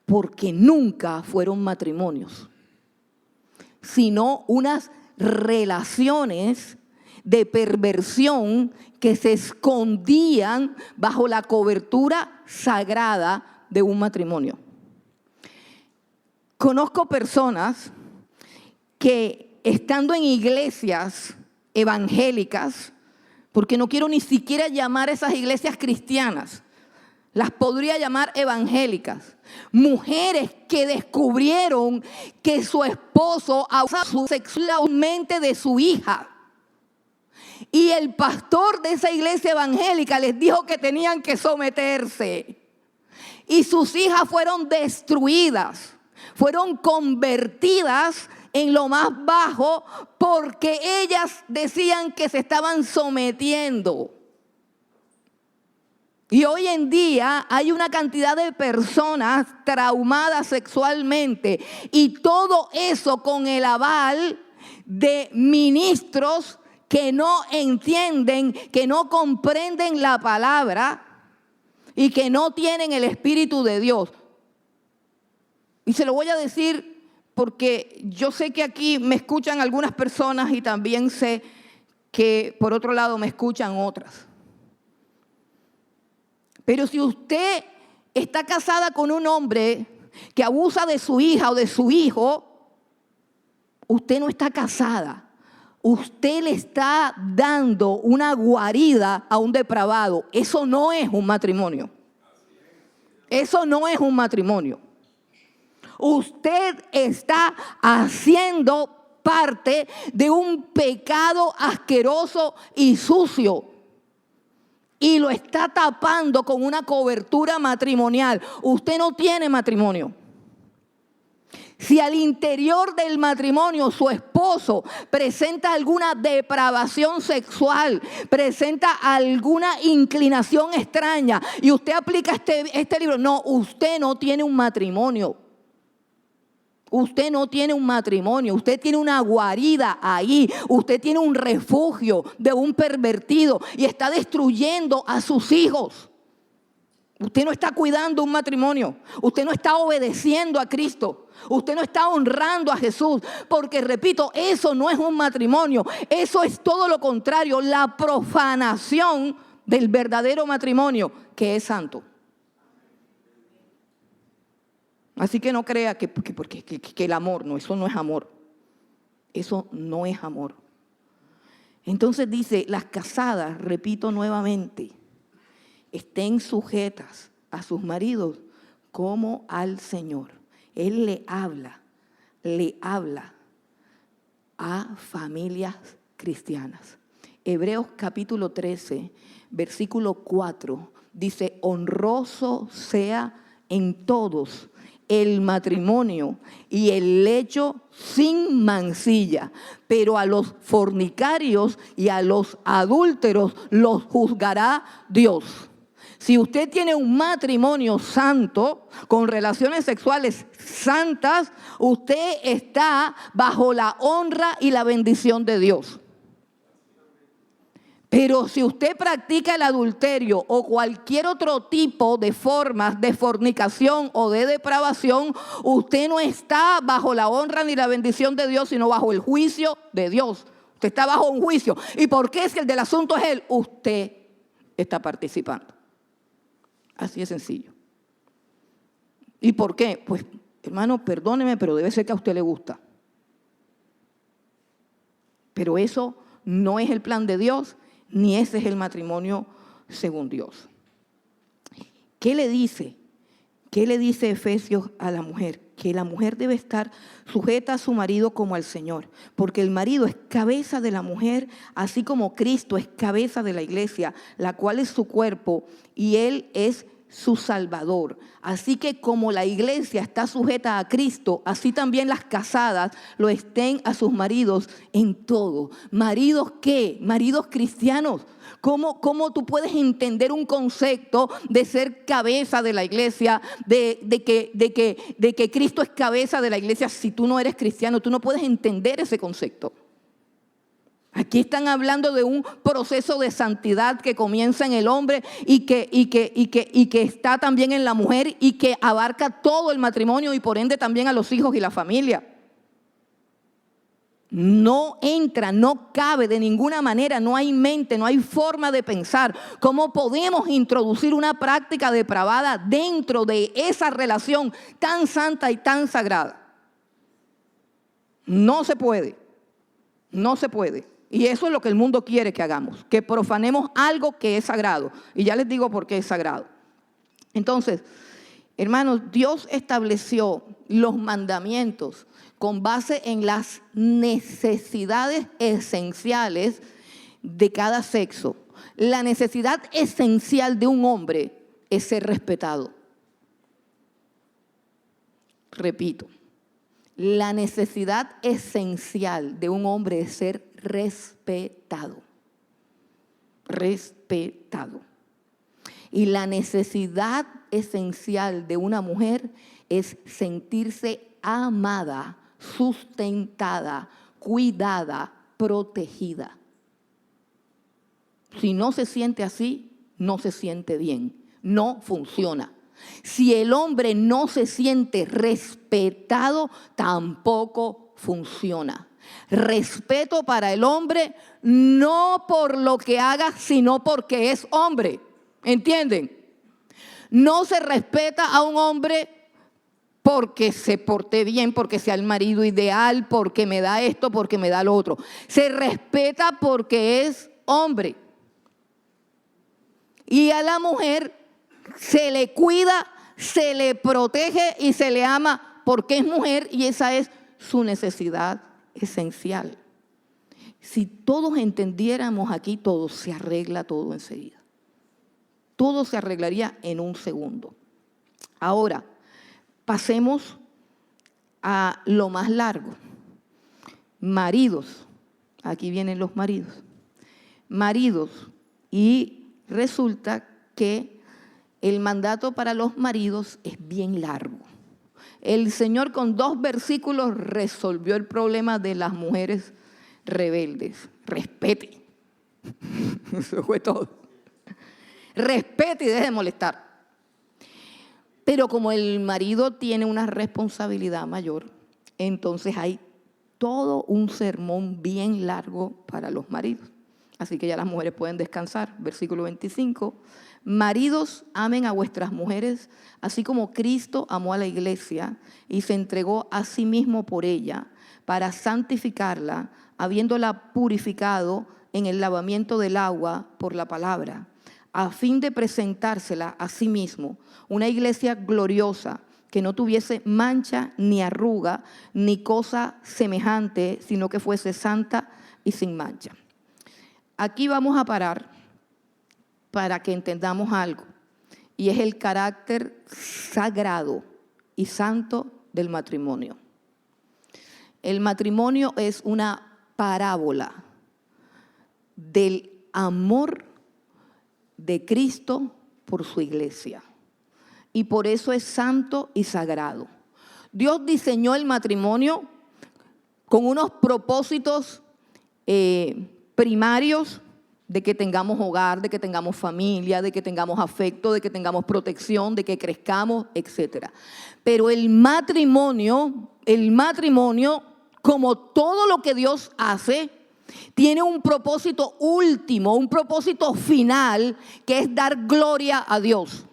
porque nunca fueron matrimonios, sino unas relaciones de perversión que se escondían bajo la cobertura sagrada de un matrimonio. Conozco personas que estando en iglesias evangélicas, porque no quiero ni siquiera llamar a esas iglesias cristianas, las podría llamar evangélicas. Mujeres que descubrieron que su esposo abusa sexualmente de su hija. Y el pastor de esa iglesia evangélica les dijo que tenían que someterse. Y sus hijas fueron destruidas, fueron convertidas en lo más bajo porque ellas decían que se estaban sometiendo. Y hoy en día hay una cantidad de personas traumadas sexualmente y todo eso con el aval de ministros que no entienden, que no comprenden la palabra y que no tienen el Espíritu de Dios. Y se lo voy a decir porque yo sé que aquí me escuchan algunas personas y también sé que por otro lado me escuchan otras. Pero si usted está casada con un hombre que abusa de su hija o de su hijo, usted no está casada. Usted le está dando una guarida a un depravado. Eso no es un matrimonio. Eso no es un matrimonio. Usted está haciendo parte de un pecado asqueroso y sucio. Y lo está tapando con una cobertura matrimonial. Usted no tiene matrimonio. Si al interior del matrimonio su esposo presenta alguna depravación sexual, presenta alguna inclinación extraña y usted aplica este libro, no, usted no tiene un matrimonio. Usted no tiene un matrimonio, usted tiene una guarida ahí, usted tiene un refugio de un pervertido y está destruyendo a sus hijos. Usted no está cuidando un matrimonio, usted no está obedeciendo a Cristo, usted no está honrando a Jesús, porque repito, eso no es un matrimonio, eso es todo lo contrario, la profanación del verdadero matrimonio que es santo. Así que no crea que el amor, no, eso no es amor. Eso no es amor. Entonces dice, las casadas, repito nuevamente, estén sujetas a sus maridos como al Señor. Él le habla a familias cristianas. Hebreos capítulo 13, versículo 4, dice, honroso sea en todos el matrimonio y el lecho sin mancilla, pero a los fornicarios y a los adúlteros los juzgará Dios. Si usted tiene un matrimonio santo, con relaciones sexuales santas, usted está bajo la honra y la bendición de Dios. Pero si usted practica el adulterio o cualquier otro tipo de formas de fornicación o de depravación, usted no está bajo la honra ni la bendición de Dios, sino bajo el juicio de Dios. Usted está bajo un juicio. ¿Y por qué? Si el del asunto es él, usted está participando. Así de sencillo. ¿Y por qué? Pues, hermano, perdóneme, pero debe ser que a usted le gusta. Pero eso no es el plan de Dios, ni ese es el matrimonio según Dios. ¿Qué le dice? ¿Qué le dice Efesios a la mujer? Que la mujer debe estar sujeta a su marido como al Señor, porque el marido es cabeza de la mujer, así como Cristo es cabeza de la iglesia, la cual es su cuerpo y Él es su Salvador. Así que como la iglesia está sujeta a Cristo, así también las casadas lo estén a sus maridos en todo. ¿Maridos qué? Maridos cristianos. ¿Cómo tú puedes entender un concepto de ser cabeza de la iglesia, de que Cristo es cabeza de la iglesia si tú no eres cristiano? Tú no puedes entender ese concepto. Aquí están hablando de un proceso de santidad que comienza en el hombre y que está también en la mujer y que abarca todo el matrimonio y por ende también a los hijos y la familia. No entra, no cabe de ninguna manera, no hay mente, no hay forma de pensar cómo podemos introducir una práctica depravada dentro de esa relación tan santa y tan sagrada. No se puede, no se puede. Y eso es lo que el mundo quiere que hagamos, que profanemos algo que es sagrado. Y ya les digo por qué es sagrado. Entonces, hermanos, Dios estableció los mandamientos con base en las necesidades esenciales de cada sexo, la necesidad esencial de un hombre es ser respetado. Repito, la necesidad esencial de un hombre es ser respetado. Respetado. Y la necesidad esencial de una mujer es sentirse amada, sustentada, cuidada, protegida. Si no se siente así, no se siente bien, no funciona. Si el hombre no se siente respetado, tampoco funciona. Respeto para el hombre no por lo que haga, sino porque es hombre. ¿Entienden? No se respeta a un hombre porque se porte bien, porque sea el marido ideal, porque me da esto, porque me da lo otro. Se respeta porque es hombre. Y a la mujer se le cuida, se le protege y se le ama porque es mujer y esa es su necesidad esencial. Si todos entendiéramos aquí todo, se arregla todo enseguida. Todo se arreglaría en un segundo. Ahora, pasemos a lo más largo. Maridos. Aquí vienen los maridos. Maridos. Y resulta que el mandato para los maridos es bien largo. El Señor con 2 versículos resolvió el problema de las mujeres rebeldes. Respete. Eso fue todo. Respete y deje de molestar. Pero como el marido tiene una responsabilidad mayor, entonces hay todo un sermón bien largo para los maridos. Así que ya las mujeres pueden descansar. Versículo 25. Maridos, amen a vuestras mujeres, así como Cristo amó a la iglesia y se entregó a sí mismo por ella, para santificarla, habiéndola purificado en el lavamiento del agua por la palabra, a fin de presentársela a sí mismo, una iglesia gloriosa, que no tuviese mancha ni arruga, ni cosa semejante, sino que fuese santa y sin mancha. Aquí vamos a parar para que entendamos algo, y es el carácter sagrado y santo del matrimonio. El matrimonio es una parábola del amor de Cristo por su iglesia, y por eso es santo y sagrado. Dios diseñó el matrimonio con unos propósitos primarios, de que tengamos hogar, de que tengamos familia, de que tengamos afecto, de que tengamos protección, de que crezcamos, etc. Pero el matrimonio, como todo lo que Dios hace, tiene un propósito último, un propósito final, que es dar gloria a Dios.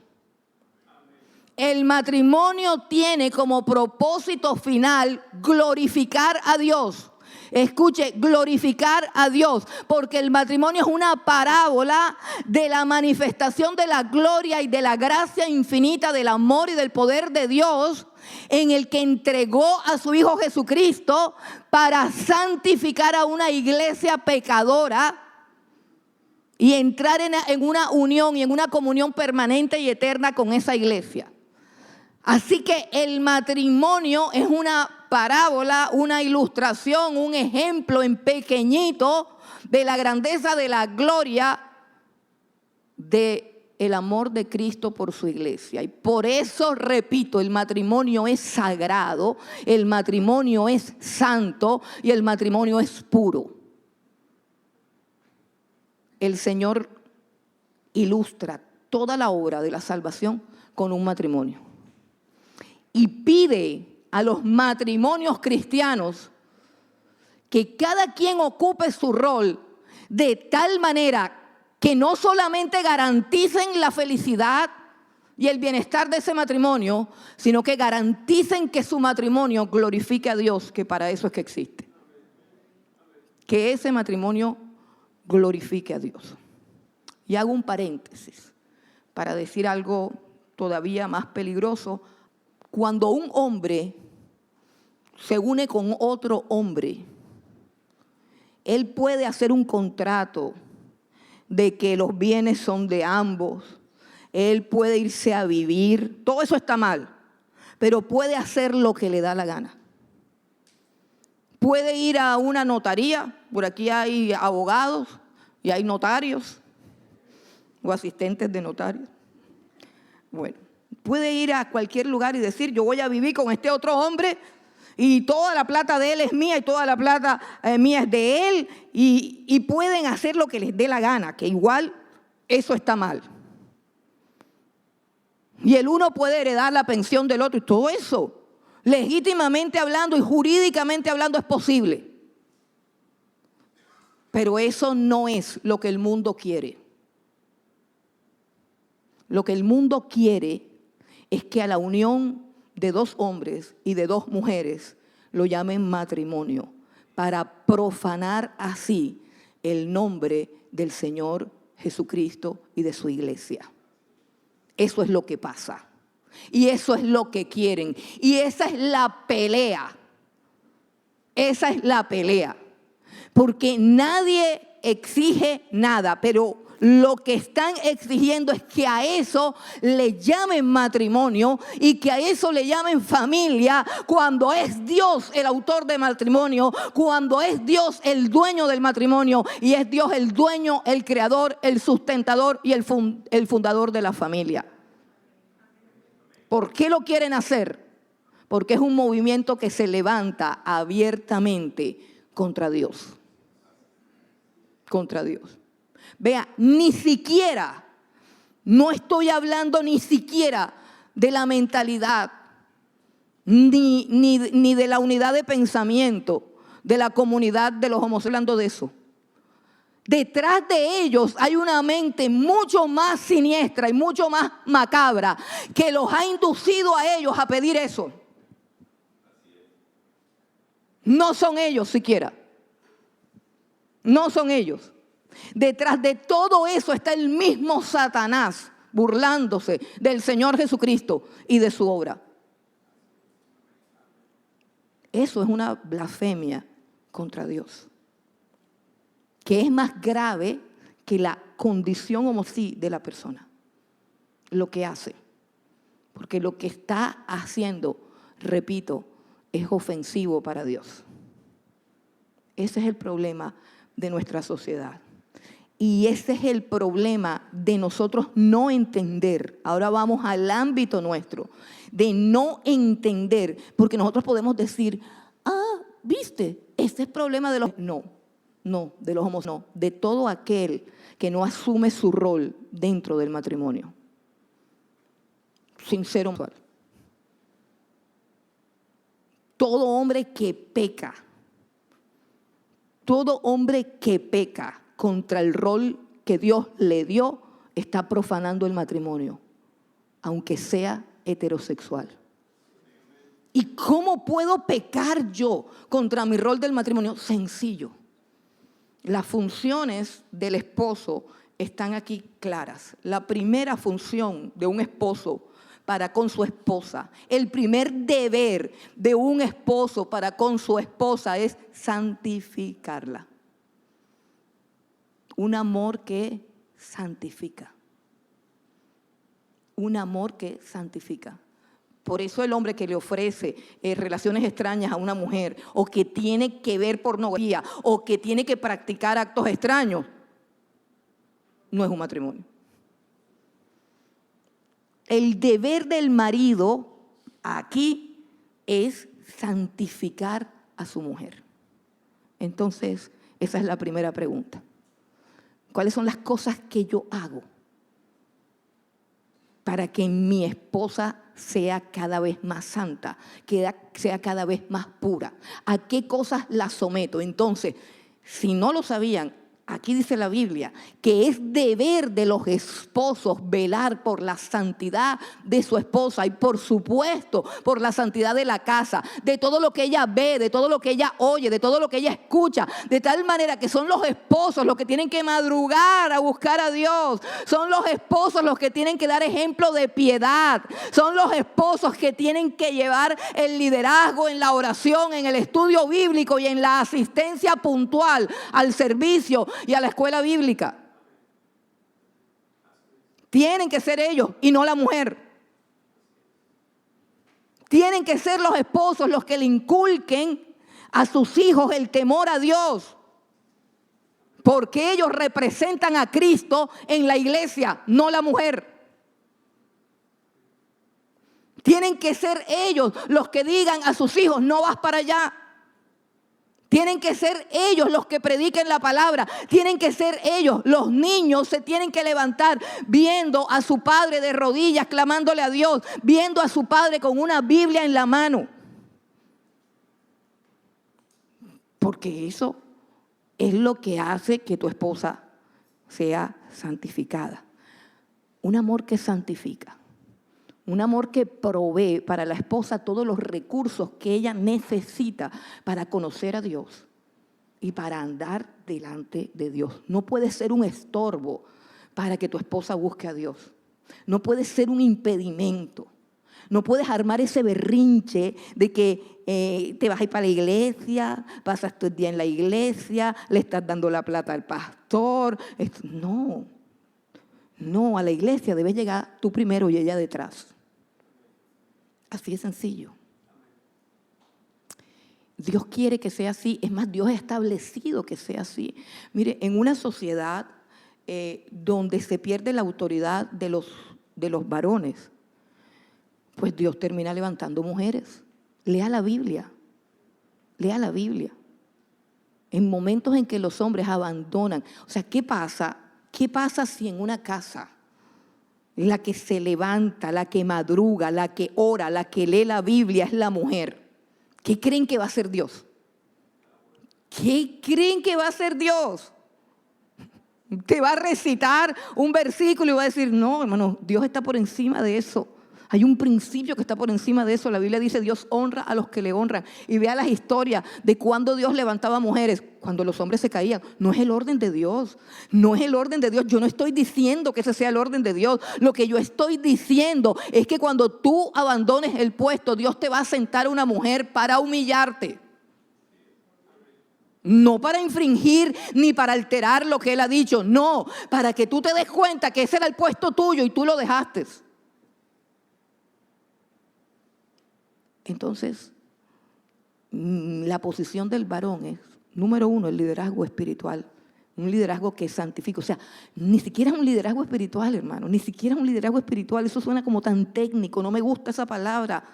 El matrimonio tiene como propósito final glorificar a Dios. Escuche, glorificar a Dios, porque el matrimonio es una parábola de la manifestación de la gloria y de la gracia infinita del amor y del poder de Dios, en el que entregó a su Hijo Jesucristo para santificar a una iglesia pecadora y entrar en una unión y en una comunión permanente y eterna con esa iglesia. Así que el matrimonio es una parábola, una ilustración, un ejemplo en pequeñito de la grandeza, de la gloria del amor de Cristo por su iglesia. Y por eso, repito, el matrimonio es sagrado, el matrimonio es santo y el matrimonio es puro. El Señor ilustra toda la obra de la salvación con un matrimonio. Y pide a los matrimonios cristianos que cada quien ocupe su rol de tal manera que no solamente garanticen la felicidad y el bienestar de ese matrimonio, sino que garanticen que su matrimonio glorifique a Dios, que para eso es que existe. Que ese matrimonio glorifique a Dios. Y hago un paréntesis para decir algo todavía más peligroso. Cuando un hombre se une con otro hombre, él puede hacer un contrato de que los bienes son de ambos. Él puede irse a vivir, todo eso está mal, pero puede hacer lo que le da la gana. Puede ir a una notaría, por aquí hay abogados y hay notarios o asistentes de notarios. Bueno, puede ir a cualquier lugar y decir, yo voy a vivir con este otro hombre y toda la plata de él es mía y toda la plata mía es de él, y pueden hacer lo que les dé la gana, que igual eso está mal. Y el uno puede heredar la pensión del otro y todo eso, legítimamente hablando y jurídicamente hablando, es posible. Pero eso no es lo que el mundo quiere. Lo que el mundo quiere es que a la unión de dos hombres y de dos mujeres lo llamen matrimonio, para profanar así el nombre del Señor Jesucristo y de su iglesia. Eso es lo que pasa. Y eso es lo que quieren. Y esa es la pelea. Esa es la pelea. Porque nadie exige nada, pero lo que están exigiendo es que a eso le llamen matrimonio y que a eso le llamen familia, cuando es Dios el autor del matrimonio, cuando es Dios el dueño del matrimonio y es Dios el dueño, el creador, el sustentador y el fundador de la familia. ¿Por qué lo quieren hacer? Porque es un movimiento que se levanta abiertamente contra Dios. Contra Dios. Vea, ni siquiera, no estoy hablando ni siquiera de la mentalidad, ni de la unidad de pensamiento de la comunidad de los homosexuales, hablando de eso. Detrás de ellos hay una mente mucho más siniestra y mucho más macabra que los ha inducido a ellos a pedir eso. No son ellos siquiera. No son ellos. Detrás de todo eso está el mismo Satanás burlándose del Señor Jesucristo y de su obra. Eso es una blasfemia contra Dios, que es más grave que la condición homosexual de la persona, lo que hace. Porque lo que está haciendo, repito, es ofensivo para Dios. Ese es el problema de nuestra sociedad. Y ese es el problema de nosotros no entender. Ahora vamos al ámbito nuestro, de no entender, porque nosotros podemos decir, ¿viste? Ese es el problema de los... No, de los homosexuales, no, de todo aquel que no asume su rol dentro del matrimonio. Sincero. Todo hombre que peca contra el rol que Dios le dio, está profanando el matrimonio, aunque sea heterosexual. ¿Y cómo puedo pecar yo contra mi rol del matrimonio? Sencillo. Las funciones del esposo están aquí claras. La primera función de un esposo para con su esposa, el primer deber de un esposo para con su esposa es santificarla. Un amor que santifica. Un amor que santifica. Por eso el hombre que le ofrece relaciones extrañas a una mujer, o que tiene que ver pornografía, o que tiene que practicar actos extraños, no es un matrimonio. El deber del marido aquí es santificar a su mujer. Entonces, esa es la primera pregunta. ¿Cuáles son las cosas que yo hago para que mi esposa sea cada vez más santa, que sea cada vez más pura? ¿A qué cosas la someto? Entonces, si no lo sabían, aquí dice la Biblia que es deber de los esposos velar por la santidad de su esposa y, por supuesto, por la santidad de la casa, de todo lo que ella ve, de todo lo que ella oye, de todo lo que ella escucha, de tal manera que son los esposos los que tienen que madrugar a buscar a Dios, son los esposos los que tienen que dar ejemplo de piedad, son los esposos que tienen que llevar el liderazgo en la oración, en el estudio bíblico y en la asistencia puntual al servicio y a la escuela bíblica. Tienen que ser ellos y no la mujer. Tienen que ser los esposos los que le inculquen a sus hijos el temor a Dios. Porque ellos representan a Cristo en la iglesia, no la mujer. Tienen que ser ellos los que digan a sus hijos, no vas para allá. Tienen que ser ellos los que prediquen la palabra. Tienen que ser ellos. Los niños se tienen que levantar viendo a su padre de rodillas, clamándole a Dios, viendo a su padre con una Biblia en la mano. Porque eso es lo que hace que tu esposa sea santificada. Un amor que santifica. Un amor que provee para la esposa todos los recursos que ella necesita para conocer a Dios y para andar delante de Dios. No puede ser un estorbo para que tu esposa busque a Dios. No puede ser un impedimento. No puedes armar ese berrinche de que te vas a ir para la iglesia, pasas todo el día en la iglesia, le estás dando la plata al pastor. No, a la iglesia debes llegar tú primero y ella detrás. Así de sencillo. Dios quiere que sea así. Es más, Dios ha establecido que sea así. Mire, en una sociedad donde se pierde la autoridad de los varones, pues Dios termina levantando mujeres. Lea la Biblia. Lea la Biblia. En momentos en que los hombres abandonan. O sea, ¿qué pasa? ¿Qué pasa si en una casa la que se levanta, la que madruga, la que ora, la que lee la Biblia es la mujer? ¿Qué creen que va a hacer Dios? ¿Qué creen que va a hacer Dios? Te va a recitar un versículo y va a decir, no, hermano, Dios está por encima de eso. Hay un principio que está por encima de eso. La Biblia dice, Dios honra a los que le honran. Y vea las historias de cuando Dios levantaba mujeres, cuando los hombres se caían. No es el orden de Dios. No es el orden de Dios. Yo no estoy diciendo que ese sea el orden de Dios. Lo que yo estoy diciendo es que cuando tú abandones el puesto, Dios te va a sentar a una mujer para humillarte. No para infringir ni para alterar lo que Él ha dicho. No, para que tú te des cuenta que ese era el puesto tuyo y tú lo dejaste. Entonces, la posición del varón es, número uno, el liderazgo espiritual. Un liderazgo que santifica. O sea, ni siquiera es un liderazgo espiritual, hermano. Ni siquiera es un liderazgo espiritual. Eso suena como tan técnico. No me gusta esa palabra.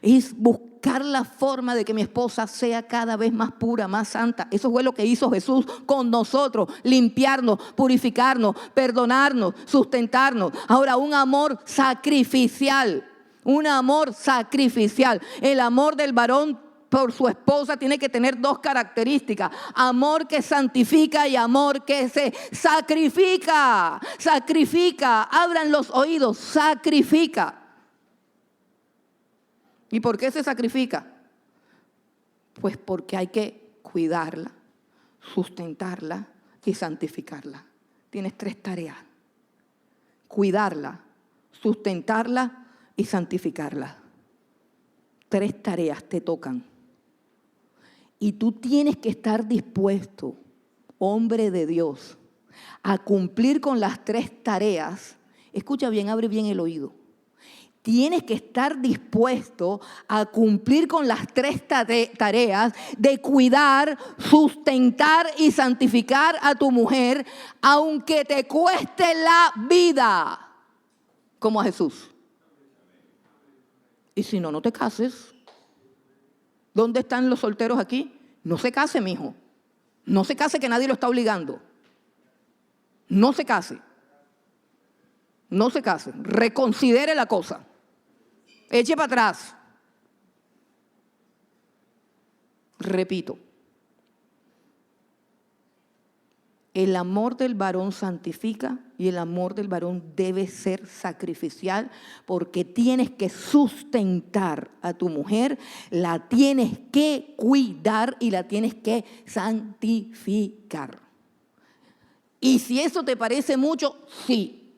Es buscar la forma de que mi esposa sea cada vez más pura, más santa. Eso fue lo que hizo Jesús con nosotros. Limpiarnos, purificarnos, perdonarnos, sustentarnos. Ahora, un amor sacrificial. Un amor sacrificial. El amor del varón por su esposa tiene que tener dos características: amor que santifica y amor que se sacrifica. Sacrifica, abran los oídos, sacrifica. ¿Y por qué se sacrifica? Pues porque hay que cuidarla, sustentarla y santificarla. Tienes 3 tareas: cuidarla, sustentarla y santificarla. 3 tareas te tocan. Y tú tienes que estar dispuesto, hombre de Dios, a cumplir con las 3 tareas. Escucha bien, abre bien el oído. Tienes que estar dispuesto a cumplir con las 3 tareas de cuidar, sustentar y santificar a tu mujer, aunque te cueste la vida, como a Jesús. Y si no, no te cases. ¿Dónde están los solteros aquí? No se case, mijo. No se case, que nadie lo está obligando. No se case. No se case. Reconsidere la cosa. Eche para atrás. Repito. El amor del varón santifica y el amor del varón debe ser sacrificial, porque tienes que sustentar a tu mujer, la tienes que cuidar y la tienes que santificar. Y si eso te parece mucho, sí.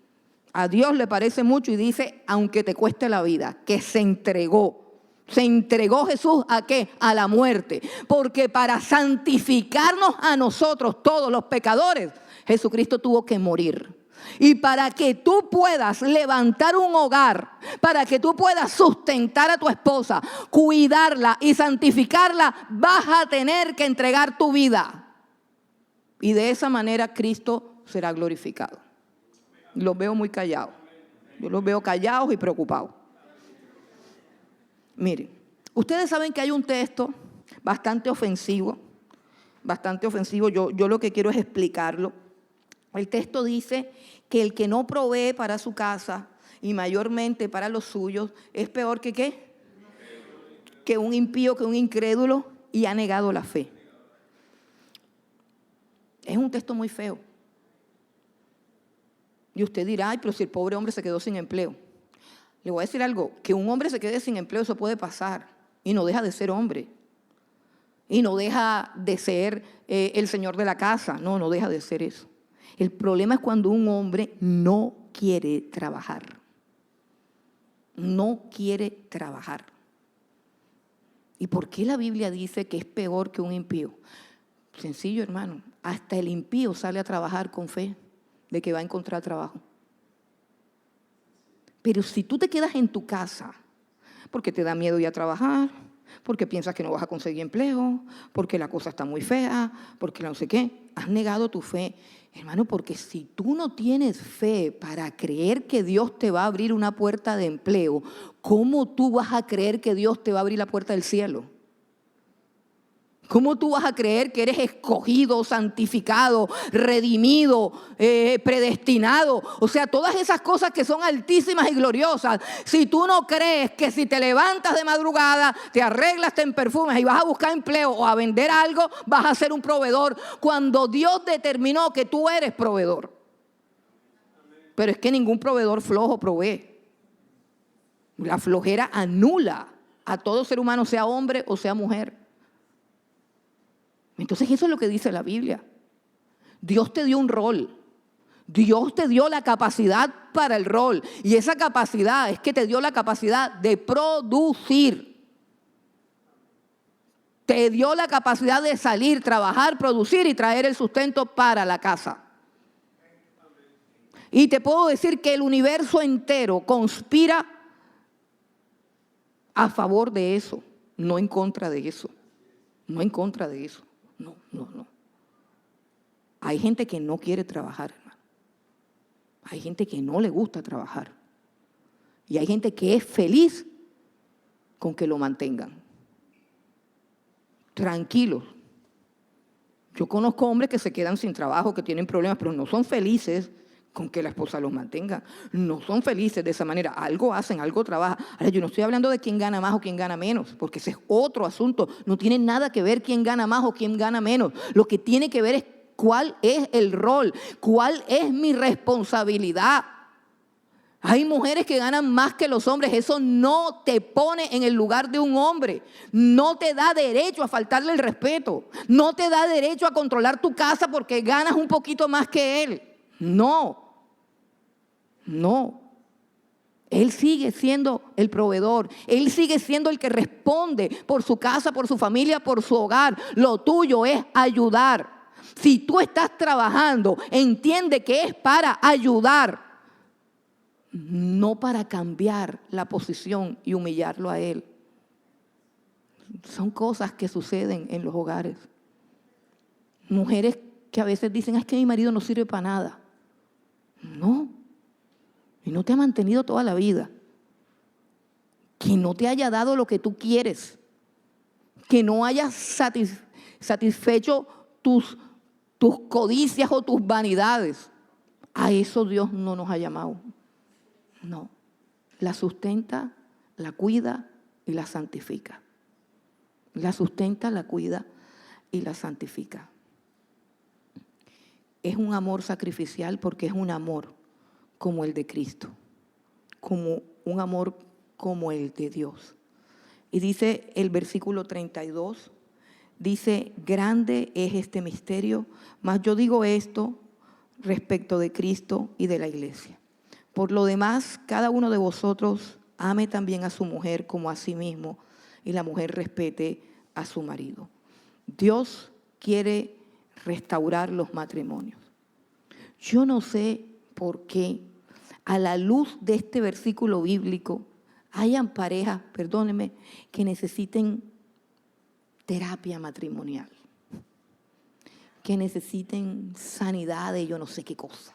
A Dios le parece mucho y dice, aunque te cueste la vida, que se entregó. Se entregó Jesús ¿a qué? A la muerte. Porque para santificarnos a nosotros, todos los pecadores, Jesucristo tuvo que morir. Y para que tú puedas levantar un hogar, para que tú puedas sustentar a tu esposa, cuidarla y santificarla, vas a tener que entregar tu vida. Y de esa manera Cristo será glorificado. Los veo muy callados. Yo los veo callados y preocupados. Miren, ustedes saben que hay un texto bastante ofensivo. Yo lo que quiero es explicarlo. El texto dice que el que no provee para su casa y mayormente para los suyos es peor que ¿qué? Que un impío, que un incrédulo, y ha negado la fe. Es un texto muy feo. Y usted dirá, ay, pero si el pobre hombre se quedó sin empleo. Le voy a decir algo, que un hombre se quede sin empleo, eso puede pasar. Y no deja de ser hombre. Y no deja de ser el señor de la casa. No deja de ser eso. El problema es cuando un hombre no quiere trabajar. No quiere trabajar. ¿Y por qué la Biblia dice que es peor que un impío? Sencillo, hermano. Hasta el impío sale a trabajar con fe de que va a encontrar trabajo. Pero si tú te quedas en tu casa porque te da miedo ir a trabajar, porque piensas que no vas a conseguir empleo, porque la cosa está muy fea, porque no sé qué, has negado tu fe. Hermano, porque si tú no tienes fe para creer que Dios te va a abrir una puerta de empleo, ¿cómo tú vas a creer que Dios te va a abrir la puerta del cielo? ¿Cómo tú vas a creer que eres escogido, santificado, redimido, predestinado? O sea, todas esas cosas que son altísimas y gloriosas. Si tú no crees que si te levantas de madrugada, te arreglas, te perfumes y vas a buscar empleo o a vender algo, vas a ser un proveedor, cuando Dios determinó que tú eres proveedor. Pero es que ningún proveedor flojo provee. La flojera anula a todo ser humano, sea hombre o sea mujer. Entonces eso es lo que dice la Biblia. Dios te dio un rol. Dios te dio la capacidad para el rol. Y esa capacidad es que te dio la capacidad de producir. Te dio la capacidad de salir, trabajar, producir y traer el sustento para la casa. Y te puedo decir que el universo entero conspira a favor de eso, no en contra de eso. No en contra de eso. No. Hay gente que no quiere trabajar, hermano. Hay gente que no le gusta trabajar. Y hay gente que es feliz con que lo mantengan. Tranquilos. Yo conozco hombres que se quedan sin trabajo, que tienen problemas, pero no son felices con que la esposa los mantenga. No son felices de esa manera. Algo hacen, algo trabajan. Ahora, yo no estoy hablando de quién gana más o quién gana menos, porque ese es otro asunto. No tiene nada que ver quién gana más o quién gana menos. Lo que tiene que ver es cuál es el rol, cuál es mi responsabilidad. Hay mujeres que ganan más que los hombres. Eso no te pone en el lugar de un hombre. No te da derecho a faltarle el respeto. No te da derecho a controlar tu casa porque ganas un poquito más que él. No. Él sigue siendo el proveedor. Él sigue siendo el que responde por su casa, por su familia, por su hogar. Lo tuyo es ayudar. Si tú estás trabajando, entiende que es para ayudar, no para cambiar la posición y humillarlo a él. Son cosas que suceden en los hogares. Mujeres que a veces dicen, es que mi marido no sirve para nada. No. Y no te ha mantenido toda la vida. Que no te haya dado lo que tú quieres. Que no hayas satisfecho tus codicias o tus vanidades. A eso Dios no nos ha llamado. No. La sustenta, la cuida y la santifica. La sustenta, la cuida y la santifica. Es un amor sacrificial porque es un amor como el de Cristo, como un amor como el de Dios. Y dice el versículo 32, dice, grande es este misterio, mas yo digo esto respecto de Cristo y de la iglesia. Por lo demás, cada uno de vosotros ame también a su mujer como a sí mismo, y la mujer respete a su marido. Dios quiere restaurar los matrimonios. Yo no sé Porque a la luz de este versículo bíblico, hayan parejas, perdónenme, que necesiten terapia matrimonial, que necesiten sanidad de yo no sé qué cosa.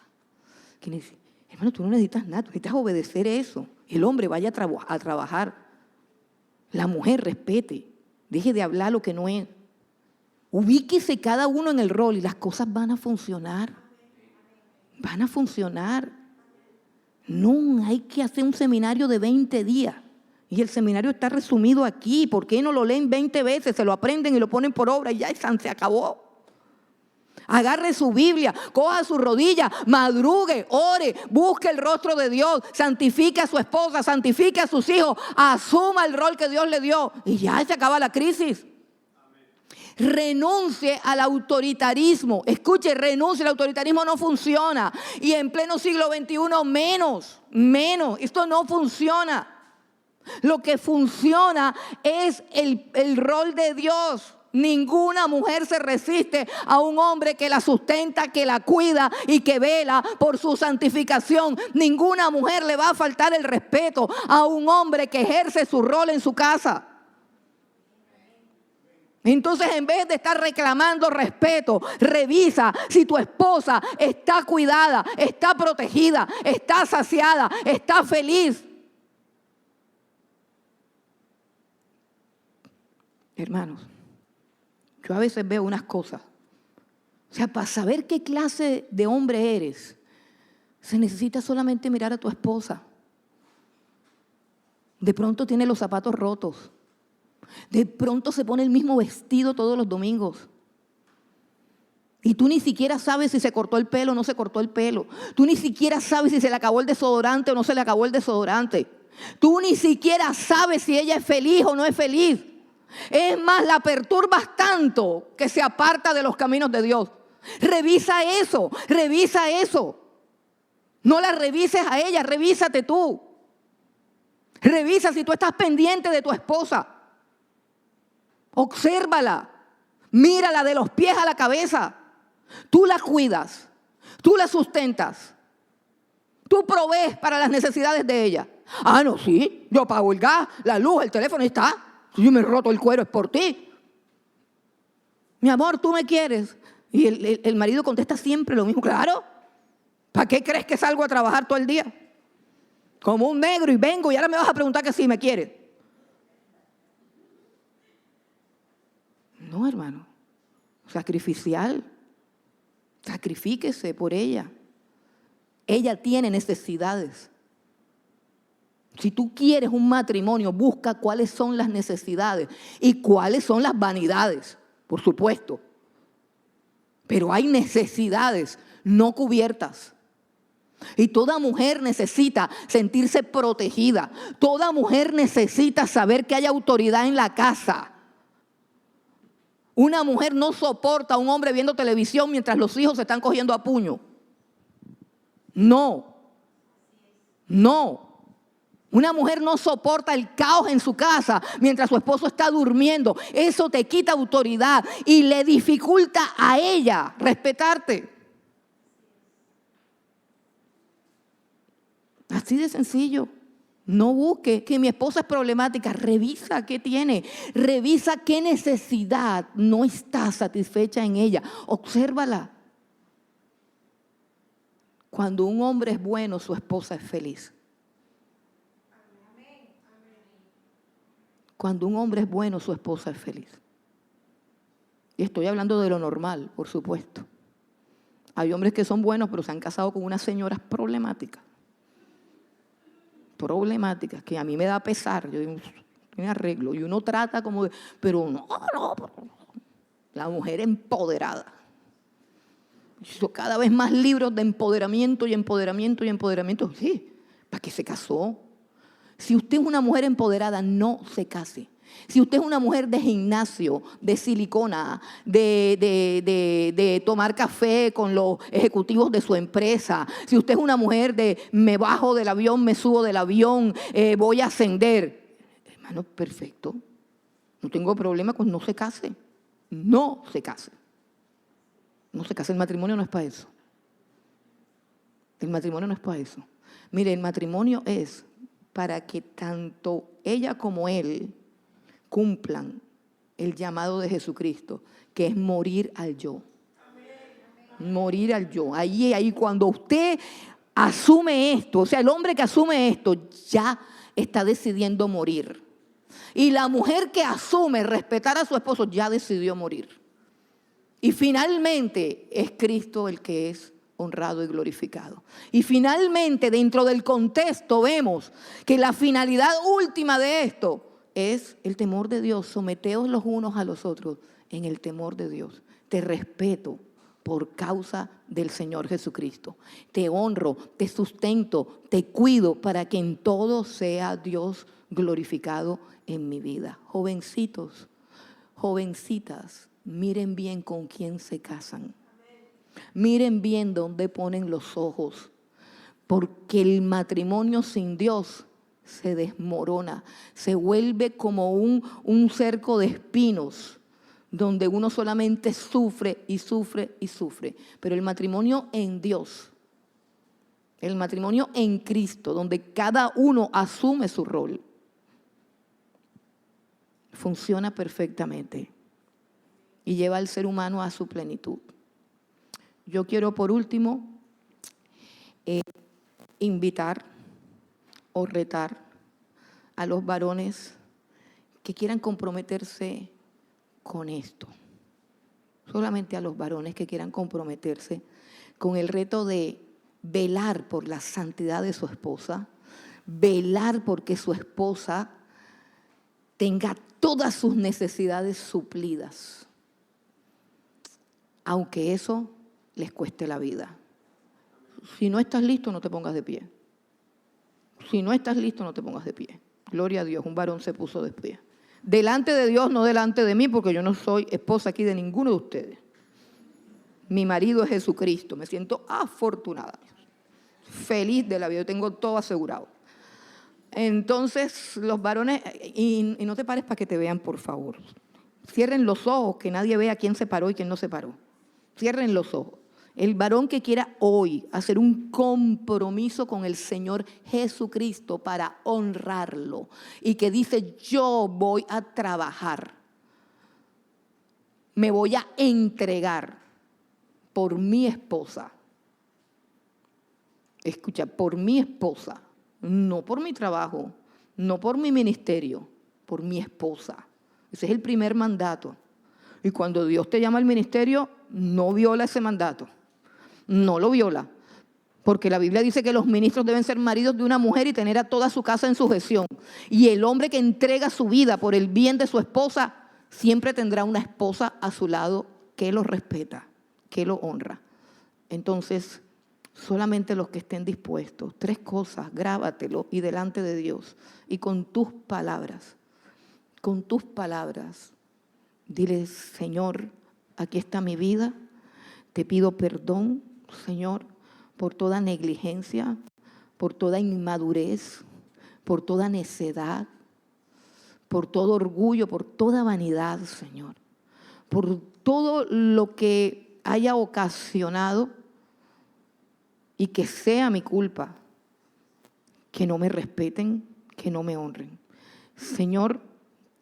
Hermano, tú no necesitas nada, tú necesitas obedecer eso. El hombre vaya a trabajar. La mujer respete. Deje de hablar lo que no es. Ubíquese cada uno en el rol y las cosas van a funcionar. Van a funcionar. No, hay que hacer un seminario de 20 días. Y el seminario está resumido aquí. ¿Por qué no lo leen 20 veces? Se lo aprenden y lo ponen por obra y ya se acabó. Agarre su Biblia, coja su rodilla, madrugue, ore, busque el rostro de Dios, santifique a su esposa, santifique a sus hijos, asuma el rol que Dios le dio y ya se acaba la crisis. Renuncie al autoritarismo. Escuche, renuncie, el autoritarismo no funciona. Y en pleno siglo XXI menos. Esto no funciona. Lo que funciona es el rol de Dios. Ninguna mujer se resiste a un hombre que la sustenta, que la cuida y que vela por su santificación. Ninguna mujer le va a faltar el respeto a un hombre que ejerce su rol en su casa. Entonces, en vez de estar reclamando respeto, revisa si tu esposa está cuidada, está protegida, está saciada, está feliz. Hermanos, yo a veces veo unas cosas. O sea, para saber qué clase de hombre eres, se necesita solamente mirar a tu esposa. De pronto tiene los zapatos rotos. De pronto se pone el mismo vestido todos los domingos. Y tú ni siquiera sabes si se cortó el pelo o no se cortó el pelo. Tú ni siquiera sabes si se le acabó el desodorante o no se le acabó el desodorante. Tú ni siquiera sabes si ella es feliz o no es feliz. Es más, la perturbas tanto que se aparta de los caminos de Dios. Revisa eso, revisa eso. No la revises a ella, revísate tú. Revisa si tú estás pendiente de tu esposa. Obsérvala, mírala de los pies a la cabeza. Tú la cuidas, tú la sustentas, tú provees para las necesidades de ella. Ah, no, sí, yo pago el gas, la luz, el teléfono, está. Si yo me roto el cuero es por ti. Mi amor, ¿tú me quieres? Y el marido contesta siempre lo mismo. Claro, ¿para qué crees que salgo a trabajar todo el día? Como un negro y vengo y ahora me vas a preguntar que si me quieres. No, hermano, sacrificial. Sacrifíquese por ella. Ella tiene necesidades. Si tú quieres un matrimonio, busca cuáles son las necesidades y cuáles son las vanidades, por supuesto. Pero hay necesidades no cubiertas. Y toda mujer necesita sentirse protegida. Toda mujer necesita saber que hay autoridad en la casa. Una mujer no soporta a un hombre viendo televisión mientras los hijos se están cogiendo a puño. No. Una mujer no soporta el caos en su casa mientras su esposo está durmiendo. Eso te quita autoridad y le dificulta a ella respetarte. Así de sencillo. No busque que mi esposa es problemática. Revisa qué tiene. Revisa qué necesidad no está satisfecha en ella. Obsérvala. Cuando un hombre es bueno, su esposa es feliz. Cuando un hombre es bueno, su esposa es feliz. Y estoy hablando de lo normal, por supuesto. Hay hombres que son buenos, pero se han casado con unas señoras problemáticas. Problemáticas, que a mí me da pesar. Yo digo, tiene arreglo. Y uno trata como de, pero no. La mujer empoderada. Hizo cada vez más libros de empoderamiento y empoderamiento y empoderamiento. Sí, ¿para qué se casó? Si usted es una mujer empoderada, no se case. Si usted es una mujer de gimnasio, de silicona, de tomar café con los ejecutivos de su empresa, si usted es una mujer de me bajo del avión, me subo del avión, voy a ascender, hermano, perfecto. No tengo problema con no se case. No se case. No se case, el matrimonio no es para eso. El matrimonio no es para eso. Mire, el matrimonio es para que tanto ella como él cumplan el llamado de Jesucristo, que es morir al yo. Morir al yo. Ahí cuando usted asume esto, o sea, el hombre que asume esto ya está decidiendo morir. Y la mujer que asume respetar a su esposo ya decidió morir. Y finalmente es Cristo el que es honrado y glorificado. Y finalmente, dentro del contexto, vemos que la finalidad última de esto es el temor de Dios. Someteos los unos a los otros en el temor de Dios. Te respeto por causa del Señor Jesucristo. Te honro, te sustento, te cuido para que en todo sea Dios glorificado en mi vida. Jovencitos, jovencitas, miren bien con quién se casan. Miren bien dónde ponen los ojos, porque el matrimonio sin Dios se desmorona, se vuelve como un cerco de espinos, donde uno solamente sufre y sufre y sufre. Pero el matrimonio en Dios, el matrimonio en Cristo, donde cada uno asume su rol, funciona perfectamente y lleva al ser humano a su plenitud. Yo quiero por último invitar o retar a los varones que quieran comprometerse con esto. Solamente a los varones que quieran comprometerse con el reto de velar por la santidad de su esposa, velar porque su esposa tenga todas sus necesidades suplidas, aunque eso les cueste la vida. Si no estás listo, no te pongas de pie. Si no estás listo, no te pongas de pie. Gloria a Dios, un varón se puso de pie. Delante de Dios, no delante de mí, porque yo no soy esposa aquí de ninguno de ustedes. Mi marido es Jesucristo. Me siento afortunada, feliz de la vida. Yo tengo todo asegurado. Entonces, los varones, y no te pares para que te vean, por favor. Cierren los ojos, que nadie vea quién se paró y quién no se paró. Cierren los ojos. El varón que quiera hoy hacer un compromiso con el Señor Jesucristo para honrarlo y que dice, yo voy a trabajar, me voy a entregar por mi esposa. Escucha, por mi esposa, no por mi trabajo, no por mi ministerio, por mi esposa. Ese es el primer mandato. Y cuando Dios te llama al ministerio, no viola ese mandato. No lo viola. Porque la Biblia dice que los ministros deben ser maridos de una mujer y tener a toda su casa en sujeción. Y el hombre que entrega su vida por el bien de su esposa, siempre tendrá una esposa a su lado que lo respeta, que lo honra. Entonces, solamente los que estén dispuestos, 3 cosas, grábatelo y delante de Dios. Y con tus palabras, dile, Señor, aquí está mi vida, te pido perdón, Señor, por toda negligencia, por toda inmadurez, por toda necedad, por todo orgullo, por toda vanidad, Señor, por todo lo que haya ocasionado y que sea mi culpa, que no me respeten, que no me honren. Señor,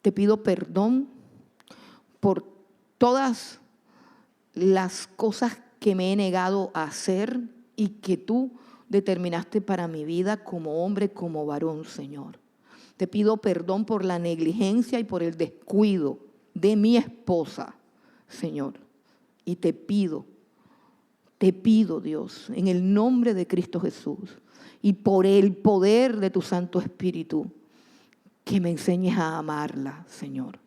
te pido perdón por todas las cosas que me he negado a hacer y que tú determinaste para mi vida como hombre, como varón, Señor. Te pido perdón por la negligencia y por el descuido de mi esposa, Señor. Y te pido, Dios, en el nombre de Cristo Jesús y por el poder de tu Santo Espíritu, que me enseñes a amarla, Señor.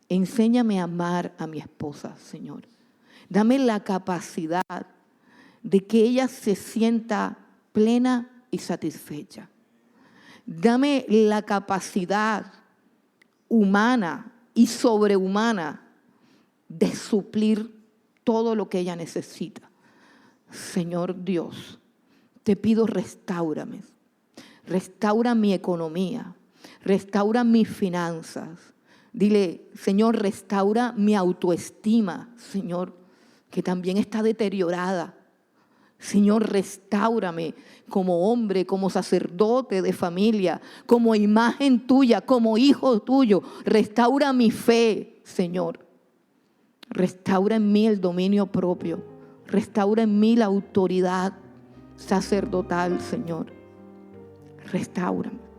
Enséñame a amar a mi esposa, Señor. Dame la capacidad de que ella se sienta plena y satisfecha. Dame la capacidad humana y sobrehumana de suplir todo lo que ella necesita. Señor Dios, te pido restáurame. Restaura mi economía. Restaura mis finanzas. Dile, Señor, restaura mi autoestima, Señor, que también está deteriorada. Señor, restáurame como hombre, como sacerdote de familia, como imagen tuya, como hijo tuyo. Restaura mi fe, Señor. Restaura en mí el dominio propio. Restaura en mí la autoridad sacerdotal, Señor. Restáurame.